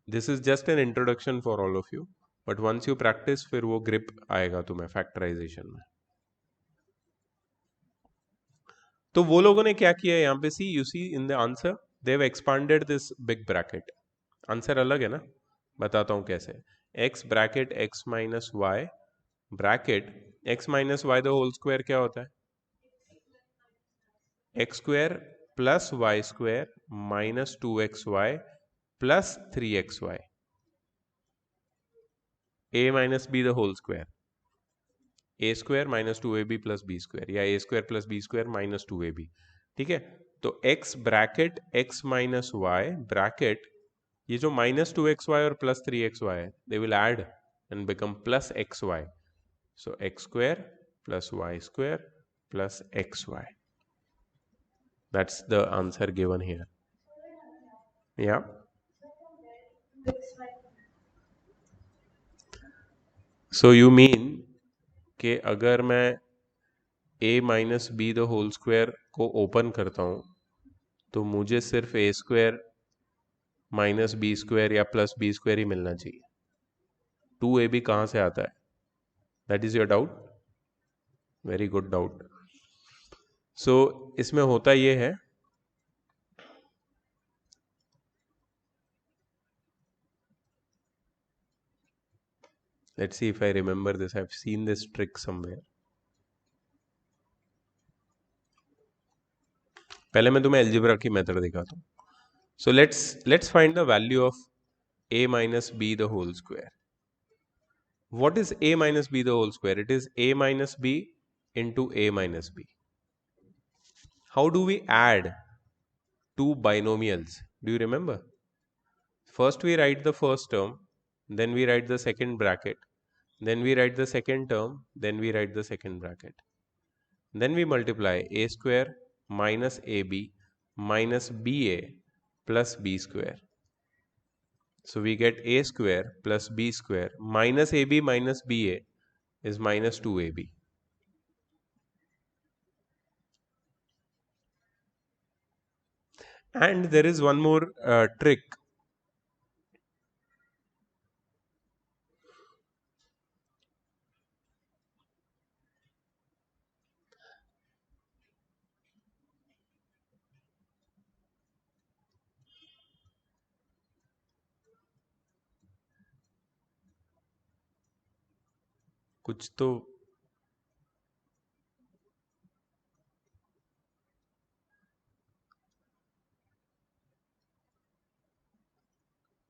This is just an introduction for all of you, but once you practice फिर वो ग्रिप आएगा तुम्हें फैक्टराइजेशन में। तो वो लोगों ने क्या किया यहाँ पे, see you see in the answer they have expanded this big bracket. Answer अलग है ना, बताता हूं कैसे। x bracket x minus Y bracket x minus Y the whole square क्या होता है? X square plus Y square minus 2xy plus 3xy, a minus B the whole square, A square minus 2ab plus B square, या A square plus B square minus 2ab, ठीक है। तो x bracket x minus Y bracket, ये जो minus 2xy और plus 3xy है they will add and become plus xy, सो x square plus y square plus xy, that's the answer given here. Yeah, so you mean कि अगर मैं a minus B the whole square को open करता हूं तो मुझे सिर्फ a square minus B square या प्लस बी स्क्वायर ही मिलना चाहिए। 2ab कहाँ से आता है? That is your doubt, very good doubt. So इसमें होता ये है, let's see if I remember this, I've seen this trick somewhere. पहले मैं तुम्हें अलजेब्रा की मेथड दिखाता हूँ। So let's find the value of a minus b the whole square. What is a minus b the whole square? It is a minus b into a minus b. How do we add two binomials? Do you remember? First we write the first term, then we write the second bracket, then we write the second term, then we write the second bracket. Then we multiply a square minus ab minus ba plus b square. So we get a square plus b square minus ab minus ba is minus 2ab. And there is one more trick. कुछ तो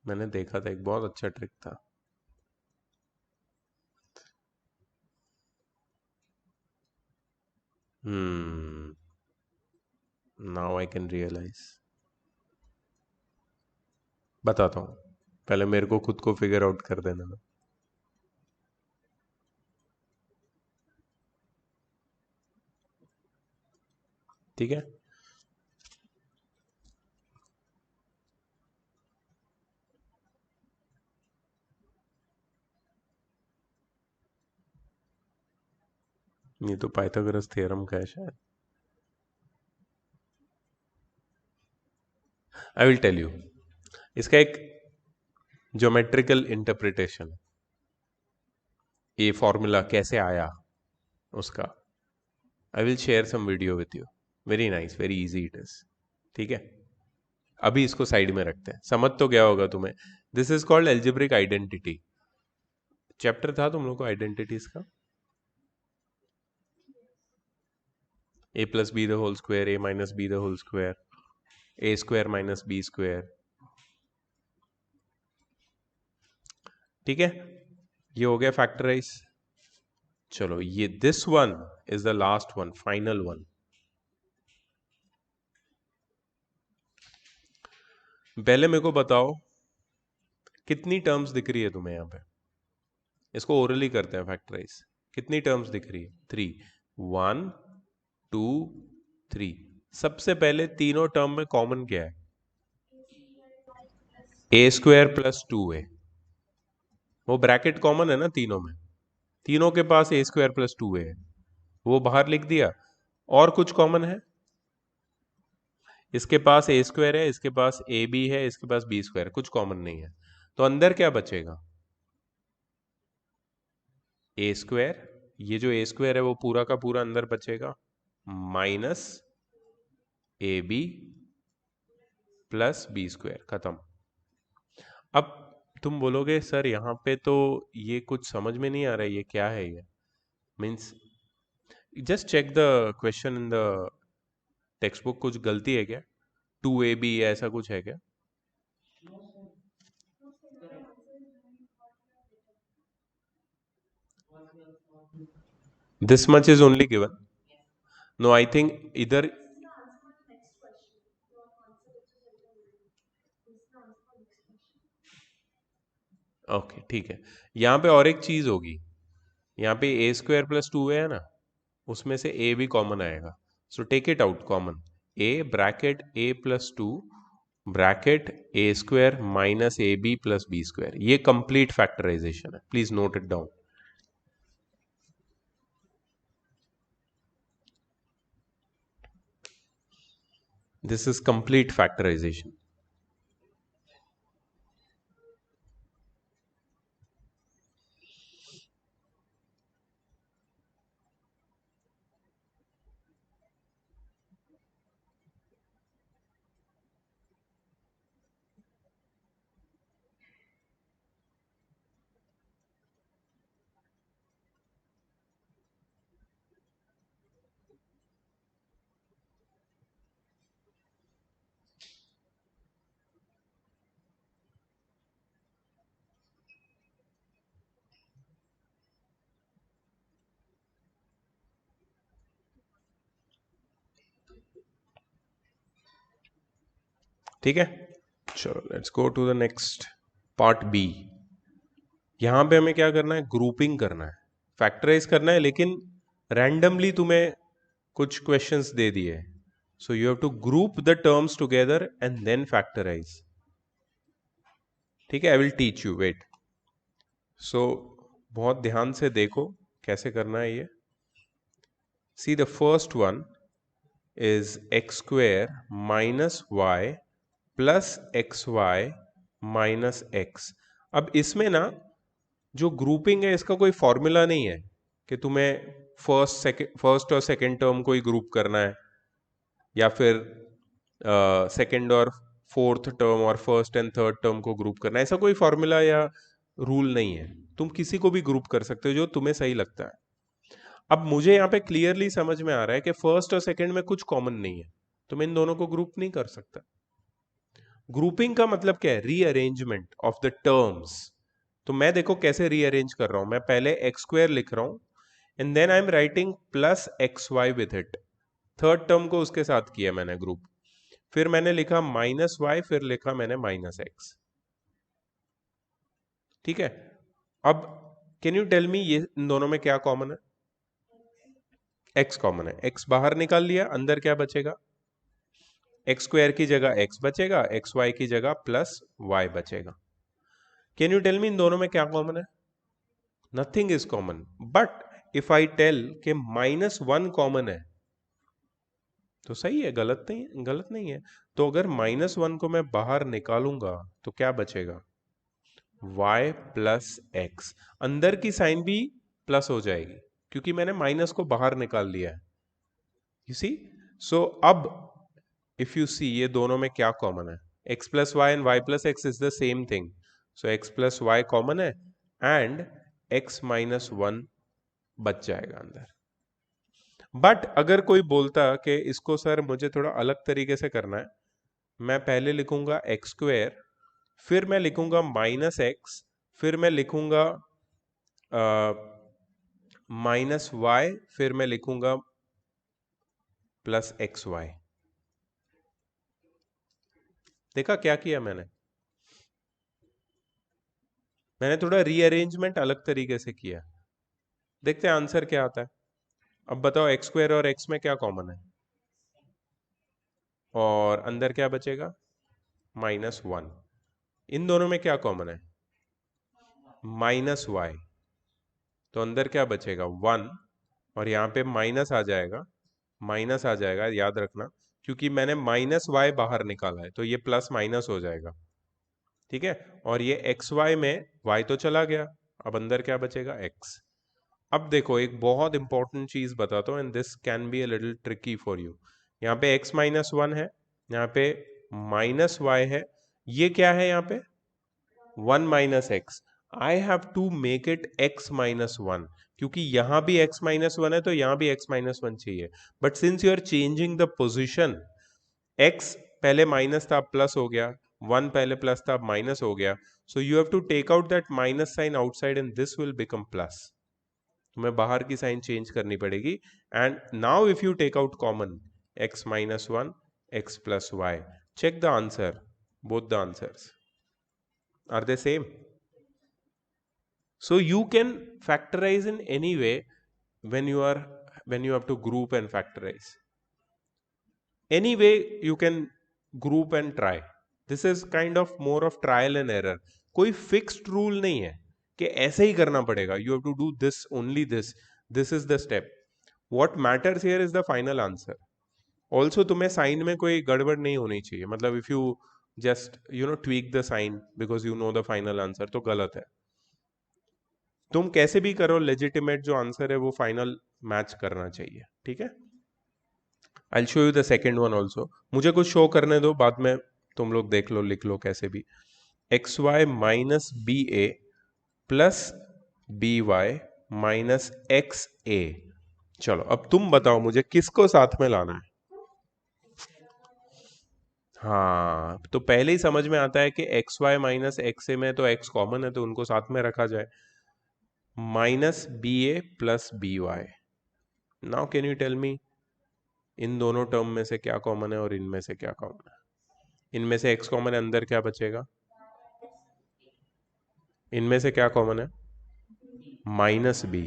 मैंने देखा था, एक बहुत अच्छा trick था। Now I can realise. बताता हूँ, पहले मेरे को खुद को फिगर आउट कर देना ना। ठीक है, ये तो पाइथागोरस थ्योरम का है शायद। आई विल टेल यू, इसका एक ज्योमेट्रिकल इंटरप्रिटेशन, ये फॉर्मूला कैसे आया उसका। I will share some video with you, very nice, very easy it is. ठीक है, अभी इसको साइड में रखते हैं, समझ तो गया होगा तुम्हें। This is called algebraic identity. Chapter था तुम लोग को आइडेंटिटीज का? a plus b the whole square, a minus b the whole square, a square minus b square. ठीक है, ये हो गया फैक्टराइज. चलो ये this one is the last one, final one. पहले मेरे को बताओ कितनी टर्म्स दिख रही है तुम्हें यहाँ पे. इसको ओरली करते हैं फैक्टराइज. कितनी टर्म्स दिख रही है? 3. 1 2 3. सबसे पहले तीनों टर्म में कॉमन क्या है? ए स्क्वायर प्लस 2a. वो ब्रैकेट कॉमन है ना तीनों में. तीनों के पास ए स्क्वायर प्लस 2a है, वो बाहर लिख दिया. और कुछ कॉमन है? इसके पास ए स्क्वायर है, इसके पास ए बी है, इसके पास बी स्क्वायर. कुछ कॉमन नहीं है, तो अंदर क्या बचेगा? ए स्क्वायर. ये जो ए स्क्वायर है वो पूरा का पूरा अंदर बचेगा, minus A B plus B square. खत्म. अब तुम बोलोगे सर यहाँ पे तो ये कुछ समझ में नहीं आ रहा है, ये क्या है? ये means just check the question in the text book. कुछ गलती है क्या? 2ab ऐसा कुछ है क्या? This much is only given. No, I think either. Okay ठीक है. यहाँ पे और एक चीज होगी. यहाँ पे ए स्क्वायर प्लस 2a है ना, उसमें से a भी कॉमन आएगा. So take it out common. a bracket a plus 2 bracket A square minus A B plus B square. ये कंप्लीट फैक्टराइजेशन है. Please note it down. This is complete factorisation. ठीक है, चलो let's go to the next part B. यहां पे हमें क्या करना है? ग्रुपिंग करना है, फैक्टराइज करना है, लेकिन रैंडमली तुम्हें कुछ क्वेश्चंस दे दिए. So you have to group the terms together and then factorise. ठीक है, I will teach you. Wait. So बहुत ध्यान से देखो कैसे करना है ये. See the first one is x square minus Y plus x y minus x. अब इसमें ना जो ग्रुपिंग है इसका कोई फॉर्मूला नहीं है कि तुम्हें फर्स्ट और सेकंड टर्म को ही ग्रुप करना है, या फिर सेकंड और फोर्थ टर्म और फर्स्ट एंड थर्ड टर्म को ग्रुप करना है. ऐसा कोई फॉर्मूला या रूल नहीं है. तुम किसी को भी ग्रुप कर सकते हो जो तुम्हें सही लगता है. अब मुझे यहाँ पे क्लियरली समझ में आ रहा है कि फर्स्ट और सेकंड में कुछ कॉमन नहीं है, तो मैं इन दोनों को ग्रुप नहीं कर सकता. ग्रुपिंग का मतलब क्या है? Rearrangement of the terms. तो मैं देखो कैसे रीअरेंज कर रहा हूं. मैं पहले एक्स स्क्वायर लिख रहा हूं and then I am writing plus x Y with it. Third term को उसके साथ किया मैंने ग्रुप. फिर मैंने लिखा माइनस वाई, फिर लिखा मैंने माइनस एक्स. ठीक है. अब कैन यू टेल मी ये इन दोनों में क्या कॉमन है? एक्स कॉमन है. एक्स बाहर निकाल लिया, अंदर क्या बचेगा? एक्स स्क्वायर की जगह एक्स बचेगा, एक्स वाई की जगह प्लस वाई बचेगा. कैन यू टेल मी इन दोनों में क्या कॉमन है? Nothing is common. But if I tell के माइनस वन कॉमन है तो सही है, गलत नहीं, गलत नहीं है. तो अगर माइनस वन को मैं बाहर निकालूंगा तो क्या बचेगा? y plus x. अंदर की साइन भी प्लस हो जाएगी क्योंकि मैंने माइनस को बाहर निकाल लिया है. You see. सो अब इफ यू सी ये दोनों में क्या कॉमन है? x plus Y and y plus X is the same thing. So x plus Y common है एंड x माइनस वन बच जाएगा अंदर. बट अगर कोई बोलता कि इसको सर मुझे थोड़ा अलग तरीके से करना है, मैं पहले लिखूंगा एक्स स्क्वेयर, फिर मैं लिखूंगा माइनस एक्स, फिर मैं लिखूंगा माइनस वाई, फिर मैं लिखूंगा प्लस एक्स वाई। देखा क्या किया मैंने? मैंने थोड़ा रीअरेंजमेंट अलग तरीके से किया। देखते हैं आंसर क्या आता है। अब बताओ एक्स स्क्वायर और एक्स में क्या कॉमन है, और अंदर क्या बचेगा? Minus one. इन दोनों में क्या कॉमन है? Minus Y. तो अंदर क्या बचेगा? वन। और यहाँ पे माइनस आ जाएगा, माइनस आ जाएगा, याद रखना, क्योंकि मैंने माइनस वाई बाहर निकाला है तो ये प्लस माइनस हो जाएगा। ठीक है, और ये एक्स वाई में वाई तो चला गया, अब अंदर क्या बचेगा? एक्स। अब देखो एक बहुत इंपॉर्टेंट चीज बताता हूँ, and this can be a little tricky for you. यहाँ पे x माइनस वन है, यहाँ पे माइनस वाई है, ये क्या है यहाँ पे? One minus X. I have to make it x minus one, क्योंकि यहां भी x माइनस वन है तो यहां भी x माइनस वन चाहिए। But since you are changing the position, x पहले माइनस था प्लस हो गया, वन पहले प्लस था माइनस हो गया, so you have to take out that minus sign outside and this will become plus. तुम्हें बाहर की साइन चेंज करनी पड़ेगी। And now if you take out common, x minus one, X plus Y, check the answer, both the answers are they same? So you can factorize in any way when you have to group and factorize. Any way you can group and try. This is kind of more of trial and error. कोई fixed rule नहीं है कि ऐसे ही करना पड़ेगा. You have to do this, only this. This is the step. What matters here is the final answer. Also तुम्हें sign में कोई गड़बड़ नहीं होनी चाहिए, मतलब if you just tweak the sign because you know the final answer तो गलत है। तुम कैसे भी करो, लेजिटिमेट जो आंसर है वो फाइनल मैच करना चाहिए। ठीक है, I show you the second one also. मुझे कुछ शो करने दो, बाद में तुम लोग देख लो, लिख लो कैसे भी। X y minus b a plus b y minus x a. चलो अब तुम बताओ मुझे किसको साथ में लाना है। हाँ, तो पहले ही समझ में आता है कि एक्स वाई माइनस एक्स ए में तो एक्स कॉमन है तो उनको साथ में रखा जाए। Minus b a plus b y. Now can you tell me इन दोनों टर्म में से क्या कॉमन है और इनमें से क्या कॉमन है? इनमें से x कॉमन है, अंदर क्या बचेगा? इनमें से क्या कॉमन है? माइनस बी,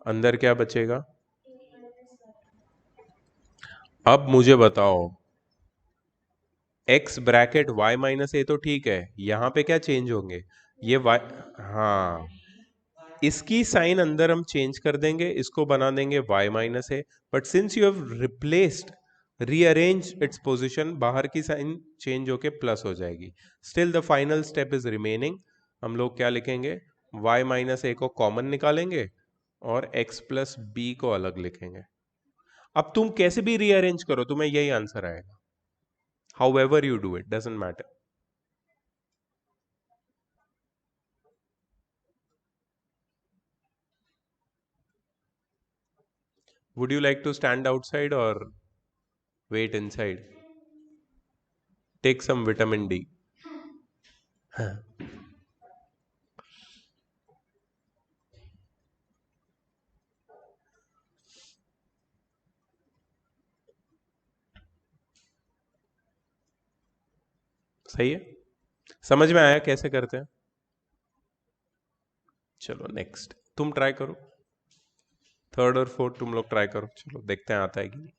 अंदर क्या बचेगा? अब मुझे बताओ, x ब्रैकेट y माइनस ए तो ठीक है, यहां पे क्या चेंज होंगे? ये y, हाँ, इसकी साइन अंदर हम चेंज कर देंगे, इसको बना देंगे y minus A. But since you have replaced, rearrange its position, बाहर की साइन चेंज होके प्लस हो जाएगी। Still the final step is remaining. हम लोग क्या लिखेंगे? y माइनस ए को कॉमन निकालेंगे और x प्लस बी को अलग लिखेंगे। अब तुम कैसे भी रीअरेंज करो तुम्हें यही आंसर आएगा। However you do it doesn't matter. Would you like to stand outside और wait inside? Take some vitamin D. सही है, समझ में आया कैसे करते हैं? चलो नेक्स्ट तुम ट्राई करो, थर्ड और फोर्थ तुम लोग ट्राई करो, चलो देखते हैं आता है कि नहीं।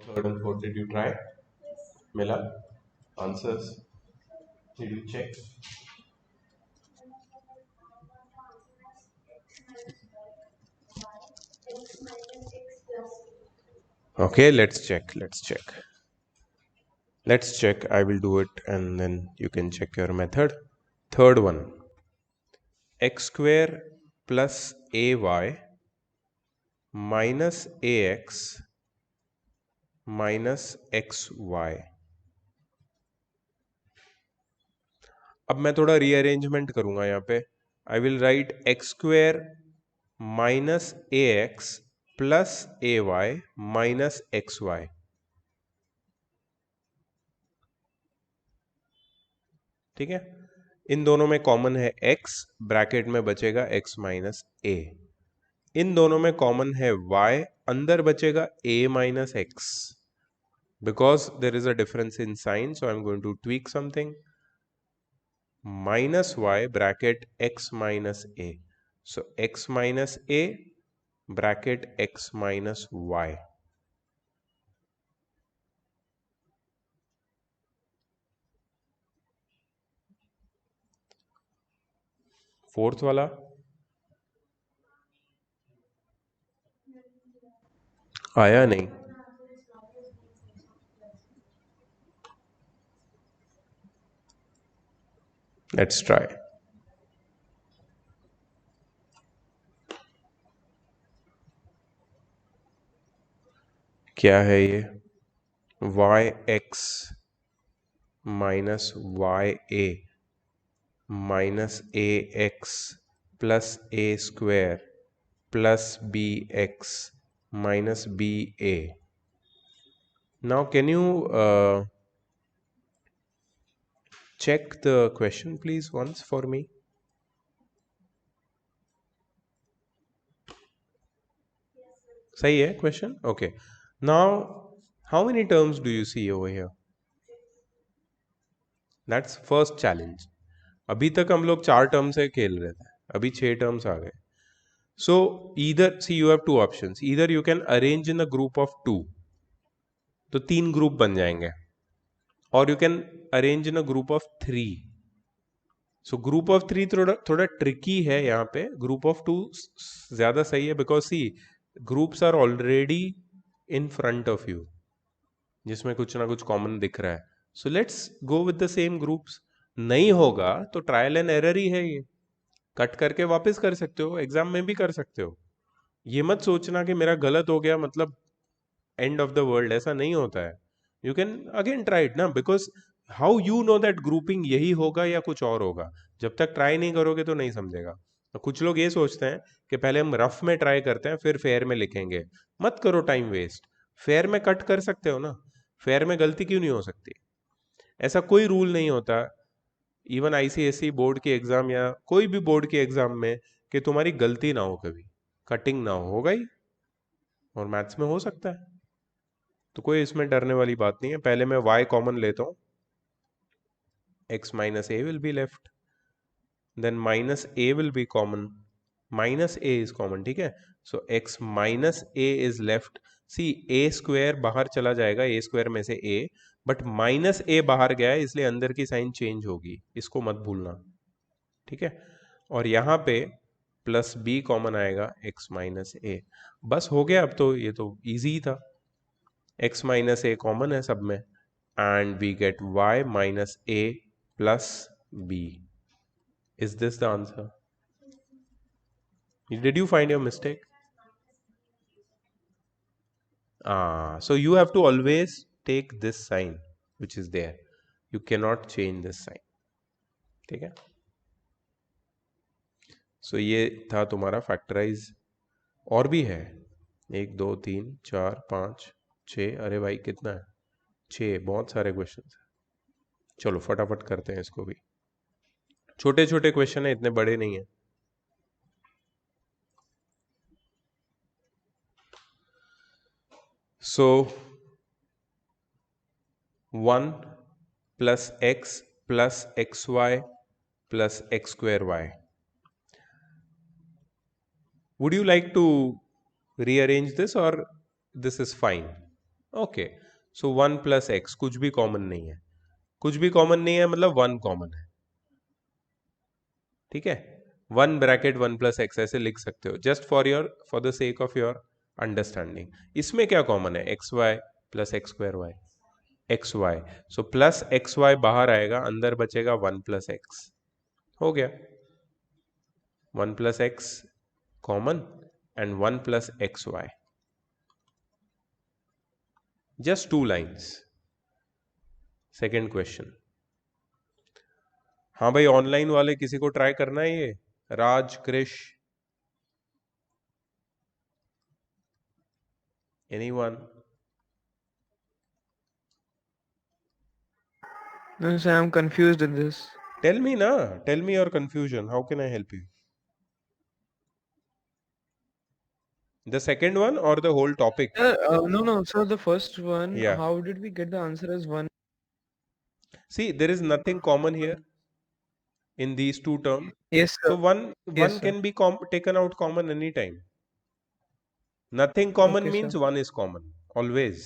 third and fourth, did you try? Mila, answers, did you check? Okay, let's check. I will do it and then you can check your method. Third one, x square plus ay minus ax minus xy. अब मैं थोड़ा rearrangement करूंगा यहाँ पे. I will write X square minus A x plus A Y minus X Y. ठीक है, इन दोनों में कॉमन है x, ब्रैकेट में बचेगा x माइनस ए. इन दोनों में कॉमन है y, अंदर बचेगा a minus X. Because there is a difference in sign, so I am going to tweak something. minus y bracket x minus a. So x minus a bracket x minus y. Fourth वाला आया नहीं. Let's try. क्या है ये? Y x minus y a minus A x plus a square plus b x minus ba. Now can you check the question please once for me? सही है question? Okay. Now how many terms do you see over here? That's first challenge. अभी तक हम लोग 4 term से खेल रहे थे, अभी 6 टर्म्स आ गए. So either, see, you have 2 options. Either you can arrange in a group of 2, तो 3 ग्रुप बन जाएंगे, और you can arrange in a group of 3. So group of 3 थोड़ा ट्रिकी है यहाँ पे. Group of 2 ज़्यादा सही है, because see, groups are already in front of you, जिसमें कुछ ना कुछ कॉमन दिख रहा है. So let's go with the same groups. नहीं होगा तो ट्रायल एंड एरर ही है, ये कट करके वापस कर सकते हो, एग्जाम में भी कर सकते हो. ये मत सोचना कि मेरा गलत हो गया मतलब एंड ऑफ द वर्ल्ड, ऐसा नहीं होता है. You can again try it ना, because how you know that grouping यही होगा या कुछ और होगा? जब तक ट्राई नहीं करोगे तो नहीं समझेगा. तो कुछ लोग ये सोचते हैं कि पहले हम रफ में ट्राई करते हैं फिर फेयर में लिखेंगे. मत करो टाइम वेस्ट. फेयर में कट कर सकते हो ना, फेयर में गलती क्यों नहीं हो सकती? ऐसा कोई रूल नहीं होता, इवन आईसीएसई बोर्ड के एग्जाम या कोई भी बोर्ड के एग्जाम में, कि तुम्हारी गलती ना हो, कभी कटिंग ना हो. होगा ही, और मैथ्स में हो सकता है, तो कोई इसमें डरने वाली बात नहीं है. पहले मैं y कॉमन लेता हूं, x minus A will be left, then minus A will be common, minus A is common. ठीक है, so x minus A is left. See, A square बाहर चला जाएगा, ए स्क्वायर में से a, बट माइनस ए बाहर गया है इसलिए अंदर की साइन चेंज होगी, इसको मत भूलना. ठीक है, और यहाँ पे प्लस बी कॉमन आएगा, x माइनस ए. बस हो गया, अब तो ये तो इजी था. x माइनस ए कॉमन है सब में, and we get y minus a plus b. Is this the answer? Did you find your mistake? So you have to always take this sign which is there. You cannot change this sign. ठीक है, so ये था तुम्हारा factorise. और भी है, 1 2 3 4 5 6. अरे भाई कितना है? 6. बहुत सारे क्वेश्चन है. चलो फटाफट करते हैं इसको भी. छोटे छोटे क्वेश्चन है, इतने बड़े नहीं है. So 1 plus x plus xy plus x square y. Would you like to rearrange this or this is fine? Okay, so 1 plus x, कुछ भी कॉमन नहीं है, कुछ भी कॉमन नहीं है मतलब 1 कॉमन है, ठीक है। 1 ब्रैकेट 1 प्लस एक्स ऐसे लिख सकते हो, just for the sake of your understanding. इसमें क्या कॉमन है, X Y plus X square Y, X Y, so plus x Y बाहर आएगा, अंदर बचेगा 1 प्लस एक्स, हो गया। 1 plus X common and 1 plus x Y, just 2 lines. Second question, हाँ भाई ऑनलाइन वाले किसी को ट्राई करना है ये, Raj Krish, anyone? No, sir, I'm confused in this. Tell me ना, tell me your confusion, how can I help you? The second one or the whole topic? No, sir, the first one, Yeah. how did we get the answer as 1? See, there is nothing common here in these two terms. Yes, So sir. one Yes, sir. can be taken out common anytime. Nothing common Okay, means sir. one is common always,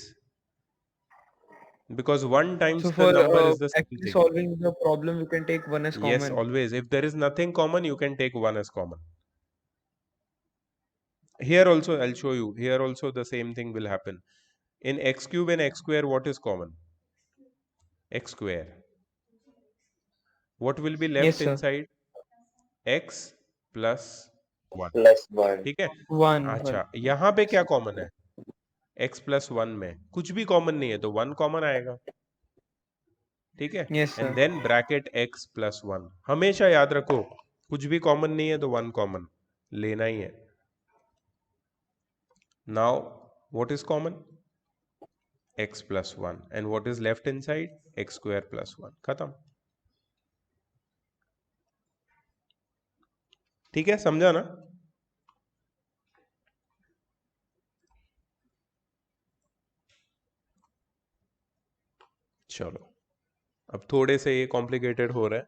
because one So times the for number is the same actually thing. solving the problem, we can take 1 as Yes, common. always. If there is nothing common, you can take one as common. Here also, I'll show you. Here also, the same thing will happen. In x cube and x square, what is common? X square. What will be Yes, left sir. inside? X plus 1. Plus 1. ठीक है। 1, 1. अच्छा, यहाँ पे Yes, क्या sir. Common है? x plus 1 में कुछ भी कॉमन नहीं है तो 1 कॉमन आएगा, ठीक है। Yes, and sir. Then bracket x plus 1, हमेशा याद रखो कुछ भी कॉमन नहीं है तो 1 कॉमन लेना ही है। Now what is common? x plus 1, and what is left inside? x square plus 1, खत्म। ठीक है, समझा ना? चलो, अब थोड़े से ये कॉम्प्लिकेटेड हो रहा है,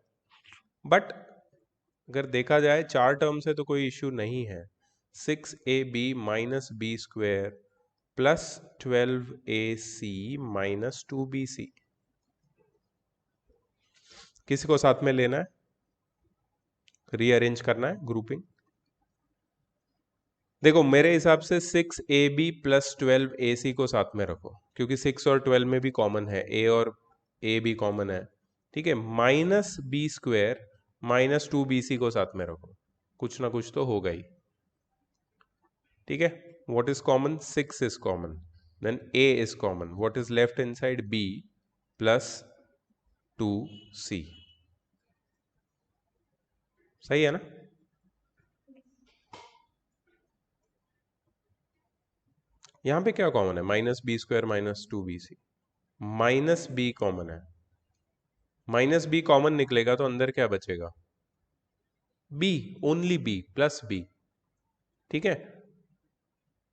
बट अगर देखा जाए चार टर्म से तो कोई इश्यू नहीं है। 6ab - b² plus 12ac - 2bc, किसी को साथ में लेना है, रीअरेंज करना है ग्रुपिंग? देखो मेरे हिसाब से 6ab प्लस 12ac को साथ में रखो, क्योंकि 6 और 12 में भी कॉमन है, a और a भी कॉमन है, ठीक है। -b² - 2bc को साथ में रखो, कुछ ना कुछ तो होगा ही, ठीक है। What is common? 6 is common, then a is common, what is left inside? b plus 2c, सही है ना? यहां पे क्या कॉमन है? -b² - 2bc, -b कॉमन है, -b कॉमन निकलेगा तो अंदर क्या बचेगा? b, only b plus b, ठीक है।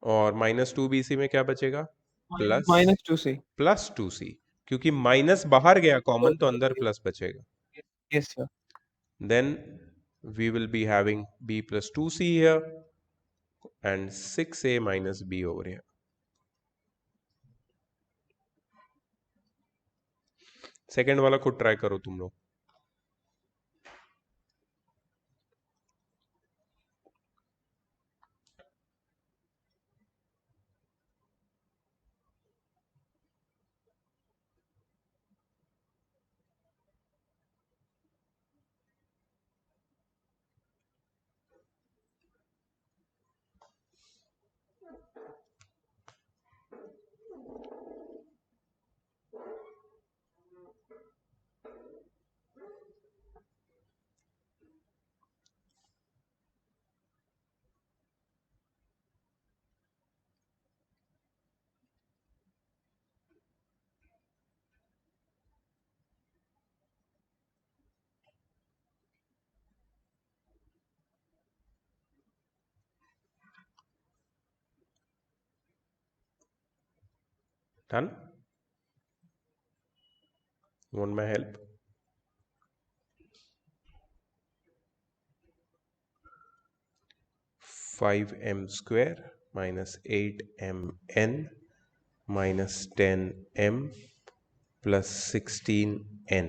और -2bc में क्या बचेगा? Plus Minus 2c. Plus 2c, क्योंकि माइनस बाहर गया कॉमन तो अंदर Okay. प्लस बचेगा। Yes, sir. Then we will be having b plus 2c here and 6a minus b over here. Second वाला खुद ट्राई करो तुम लोग। Done? Want my help? Five M square - 8mn minus 10m plus 16n.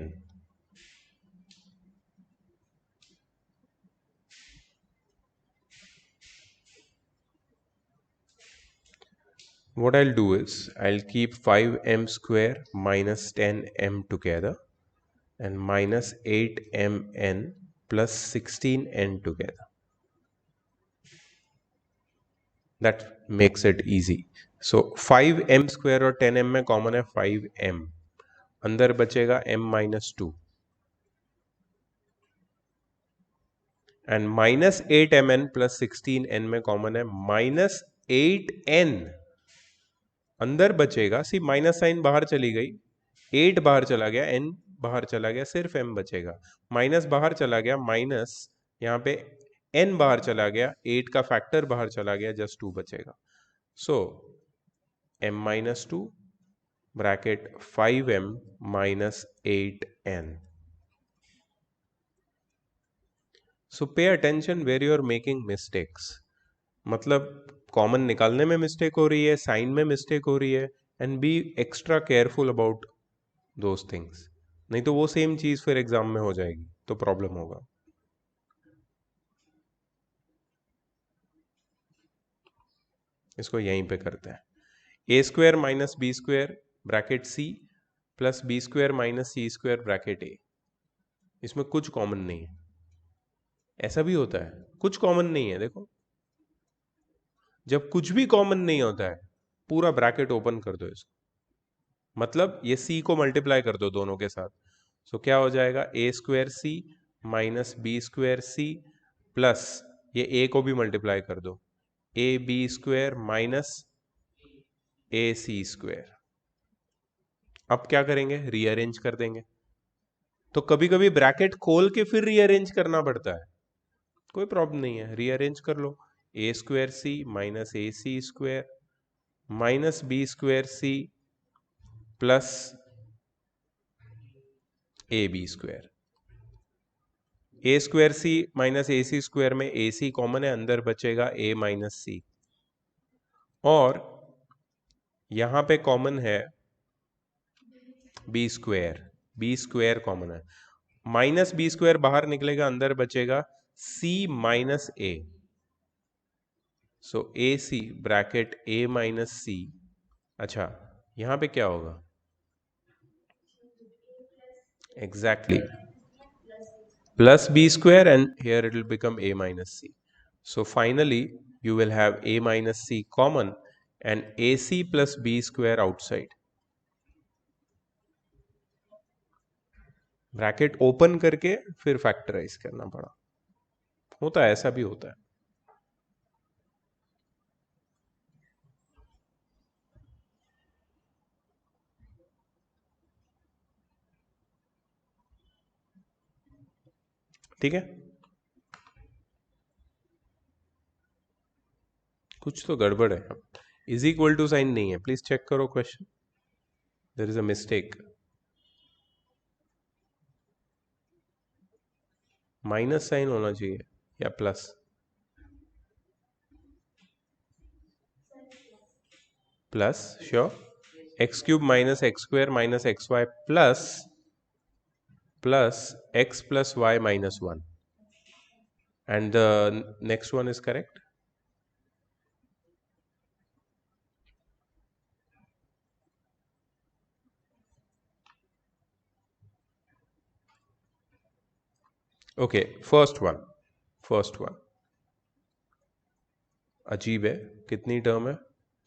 What I'll do is I'll keep 5m square minus 10m together and minus 8mn plus 16n together. That makes it easy. So 5m square और 10m में common है 5m, अंदर बचेगा m minus 2 and minus 8mn plus 16n में common है minus 8n, अंदर बचेगा, C minus sign बाहर चली गई, 8 बाहर चला गया, n बाहर चला गया, सिर्फ m बचेगा, माइनस बाहर चला गया, माइनस यहाँ पे n बाहर चला गया, 8 का फैक्टर बाहर चला गया, जस्ट 2 बचेगा. सो m minus 2 bracket 5m minus 8n. So pay attention where you are making mistakes. मतलब कॉमन निकालने में मिस्टेक हो रही है, साइन में मिस्टेक हो रही है, and be extra careful about those things. नहीं तो वो सेम चीज फिर एग्जाम में हो जाएगी तो प्रॉब्लम होगा. इसको यहीं पे करते हैं. A square minus B square bracket c plus B square minus c square bracket a. इसमें कुछ कॉमन नहीं है. ऐसा भी होता है, कुछ कॉमन नहीं है. देखो, जब कुछ भी कॉमन नहीं होता है पूरा ब्रैकेट ओपन कर दो इसको, मतलब ये सी को मल्टीप्लाई कर दो दोनों के साथ. सो क्या हो जाएगा, a square c minus B square c plus ये ए को भी मल्टीप्लाई कर दो, a b square minus a c square. अब क्या करेंगे, रीअरेंज कर देंगे. तो कभी कभी ब्रैकेट खोल के फिर रीअरेंज करना पड़ता है, कोई प्रॉब्लम नहीं है, रीअरेंज कर लो. A square c minus a c square minus B square c plus a b square. A square c minus a c square में ए सी कॉमन है, अंदर बचेगा ए माइनस सी, और यहां पे कॉमन है B square. B square common है, minus B square बाहर निकलेगा, अंदर बचेगा C minus A. So A C bracket A minus C. अच्छा, यहां पे क्या होगा, exactly plus b square, and here it will become a minus c. So finally you will have a minus c common and ac plus b square outside. Bracket open करके फिर factorise करना पड़ा, होता है, ऐसा भी होता है. ठीक है, कुछ तो गड़बड़ है. इज इक्वल टू साइन नहीं है, प्लीज चेक करो question, there is a mistake. Minus sign होना चाहिए या plus. Plus sure. X cube minus X square minus X Y plus x plus y minus 1, and the next one is correct. Okay, first one अजीब है, कितनी term है,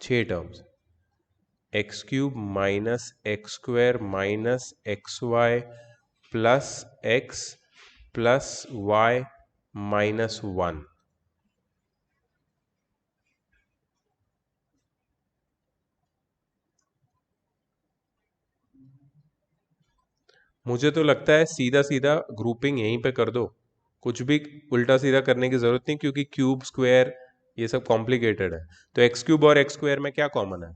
6 terms. X cube minus X square minus X Y plus X plus Y minus 1. मुझे तो लगता है सीधा सीधा ग्रुपिंग यहीं पे कर दो, कुछ भी उल्टा सीधा करने की जरूरत नहीं, क्योंकि क्यूब स्क्वायर ये सब कॉम्प्लिकेटेड है. तो एक्स क्यूब और एक्स स्क्वायर में क्या कॉमन है,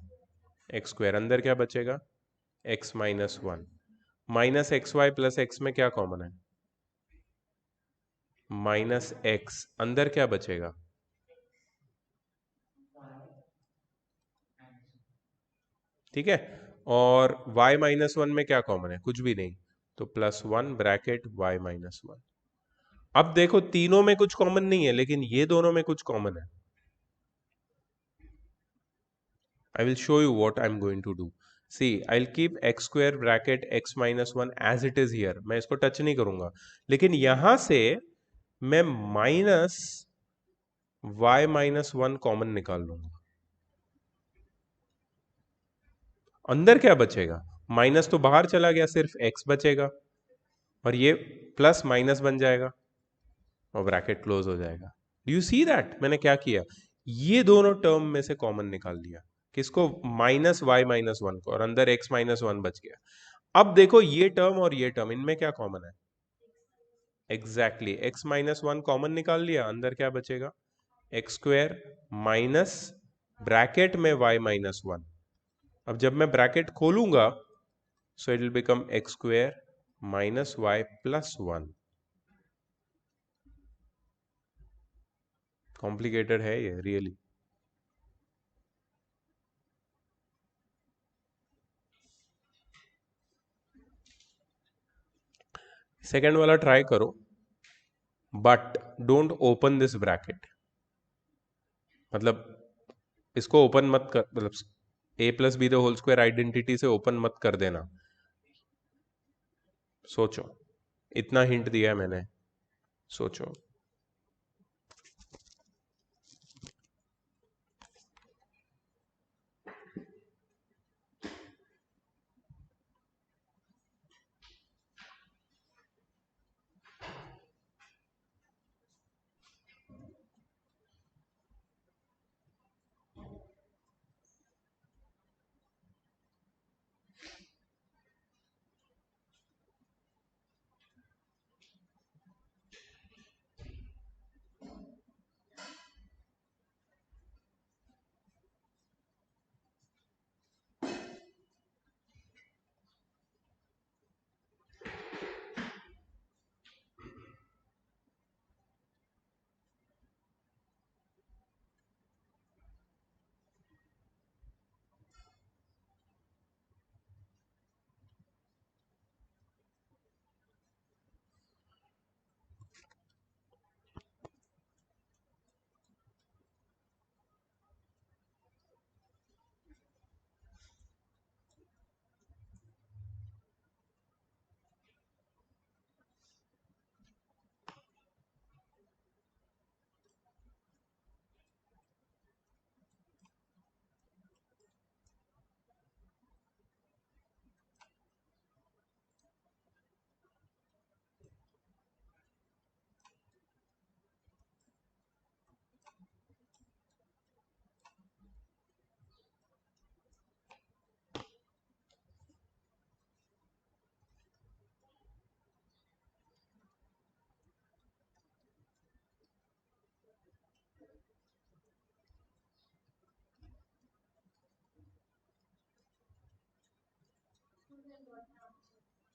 एक्स स्क्वायर, अंदर क्या बचेगा, X minus 1, minus X Y plus X में क्या कॉमन है, माइनस एक्स, अंदर क्या बचेगा, ठीक है। और y माइनस वन में क्या कॉमन है? कुछ भी नहीं, तो +1 ब्रैकेट y माइनस वन। अब देखो तीनों में कुछ कॉमन नहीं है, लेकिन ये दोनों में कुछ कॉमन है। I will show you what I'm going to do. See, I'll keep x square bracket x minus one as it is here. मैं इसको टच नहीं करूंगा, लेकिन यहां से मैं minus y minus one common निकाल लूंगा। अंदर क्या बचेगा? माइनस तो बाहर चला गया, सिर्फ x बचेगा, और ये प्लस माइनस बन जाएगा और ब्रैकेट क्लोज हो जाएगा। डू यू सी दैट मैंने क्या किया? ये दोनों टर्म में से कॉमन निकाल लिया। किसको? माइनस वाई माइनस वन को, और अंदर एक्स माइनस वन बच गया। अब देखो ये टर्म और ये टर्म, इनमें क्या कॉमन है? Exactly, X minus one common निकाल लिया, अंदर क्या बचेगा? एक्स स्क्वेयर माइनस ब्रैकेट में वाई माइनस वन। अब जब मैं ब्रैकेट खोलूंगा, so it will become X square minus Y plus one. Complicated है ये रियली। सेकेंड वाला ट्राई करो, but don't open this bracket. मतलब इसको ओपन मत कर, मतलब a plus B the whole square identity से ओपन मत कर देना। सोचो, इतना हिंट दिया है मैंने, सोचो।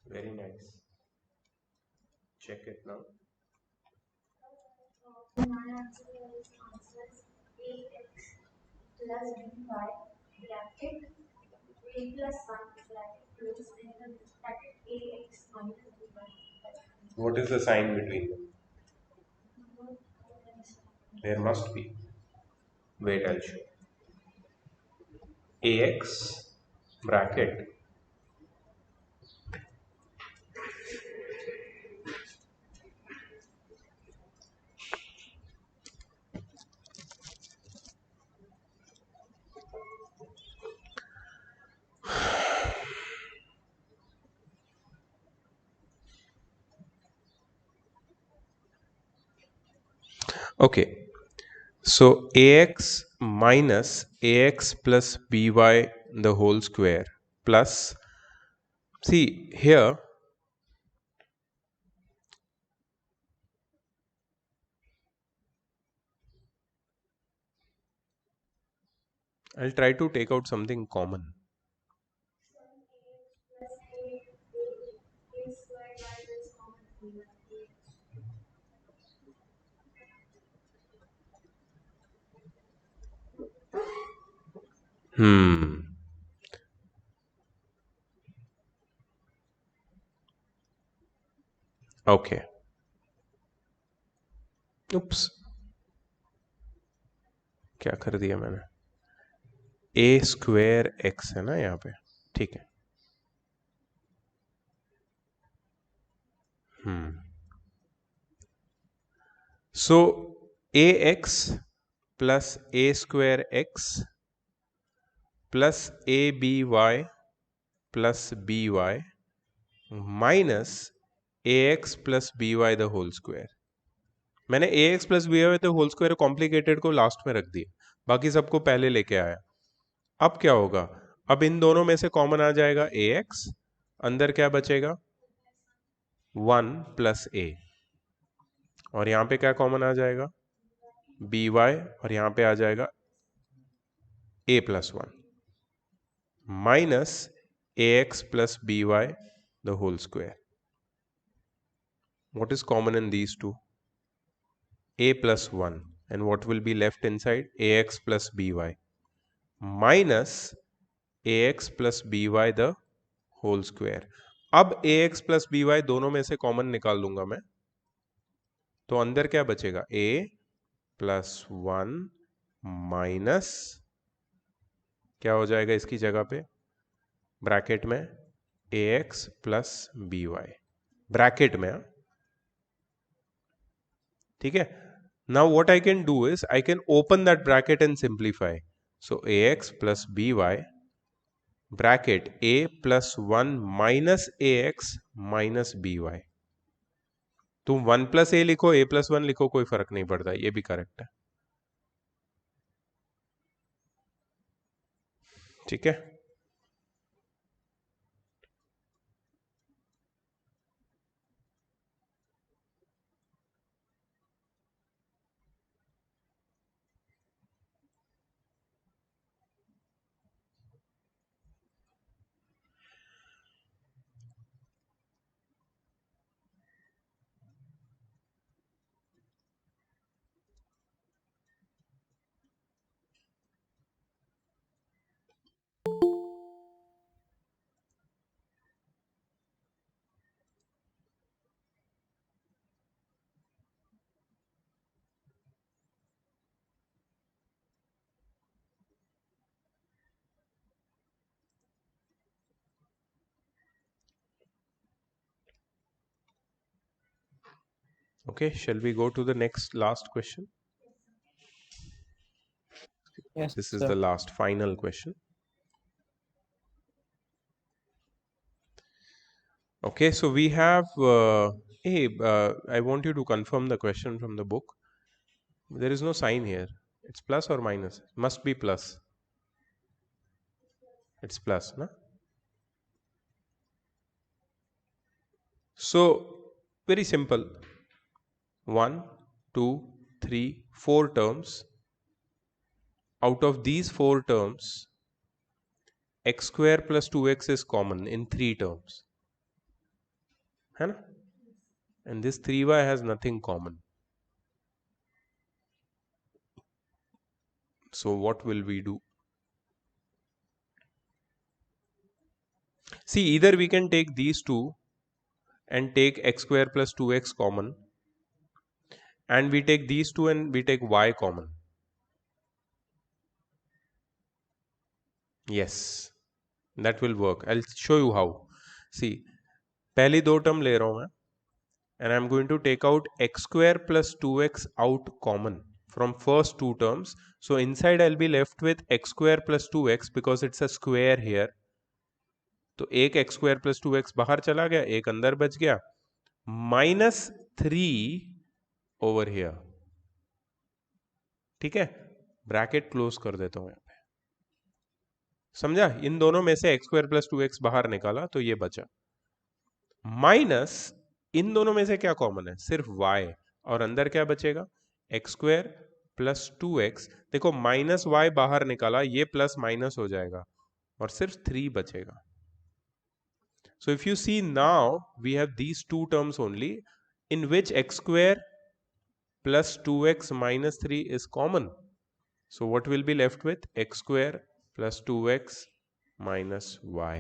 Very nice, check it now. What is the sign between them? There must be. Wait, I'll show. Ax bracket okay, so ax minus ax plus by the whole square plus, see here, I'll try to take out something common. Hmm. Okay, oops, क्या कर दिया मैंने? ए square x है ना यहाँ पे, ठीक है। So a x plus a square x plus a b y plus b y minus A x plus b y the whole square. मैंने a x plus b y the whole square complicated को last में रख दिया, बाकी सबको पहले लेके आया। अब क्या होगा? अब इन दोनों में से कॉमन आ जाएगा ए एक्स, अंदर क्या बचेगा? 1 प्लस ए, और यहां पे क्या कॉमन आ जाएगा? बी वाई, और यहां पे आ जाएगा a plus 1 minus A x plus b y the whole square. What is common in these two? A plus 1, and what will be left inside? Ax plus by minus ax plus by the whole square. अब ax plus by दोनों में से common निकाल लूंगा मैं, तो अंदर क्या बचेगा? a प्लस 1 माइनस क्या हो जाएगा इसकी जगह पे? ब्रैकेट में ax प्लस by, ब्रैकेट में, ठीक है। Now what I can do is I can open that bracket and simplify. So ax plus by bracket a plus 1 minus ax minus by. तुम 1 प्लस ए लिखो, a प्लस 1 लिखो, कोई फर्क नहीं पड़ता, ये भी करेक्ट है, ठीक है। Okay, shall we go to the next last question? Yes, This is sir. the last final question. Okay, so we have hey, I want you to confirm the question from the book. There is no sign here. It's plus or minus? Must be plus. It's plus, na? So very simple. 1, 2, 3, 4 terms. Out of these 4 terms, x square plus 2x is common in 3 terms. है ना? And this 3y has nothing common. So what will we do? See, either we can take these two and take x square plus 2x common, and we take these two and we take y common. Yes, that will work. I'll show you how. See, पहली दो term ले रहा हूं मैं, and I'm going to take out x square plus 2x out common from first two terms. So inside I'll be left with x square plus 2x because it's a square here. तो एक x square plus 2x बाहर चला गया, एक अंदर बच गया, minus 3 over here. ठीक है, ब्रैकेट क्लोज कर देता हूं यहाँ पे। समझा? इन दोनों में से एक्स स्क्वायर प्लस 2x बाहर निकाला तो ये बचा, माइनस इन दोनों में से क्या कॉमन है? सिर्फ y, और अंदर क्या बचेगा? X square plus 2x। देखो माइनस y बाहर निकाला, ये प्लस माइनस हो जाएगा और सिर्फ 3 बचेगा। So if you see now we have these two terms only in which x square plus 2x minus 3 is common. So what will be left with? X square plus 2x minus y.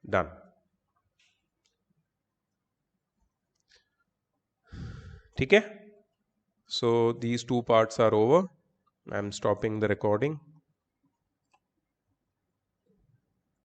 Done. ठीक है? So these two parts are over. I'm stopping the recording.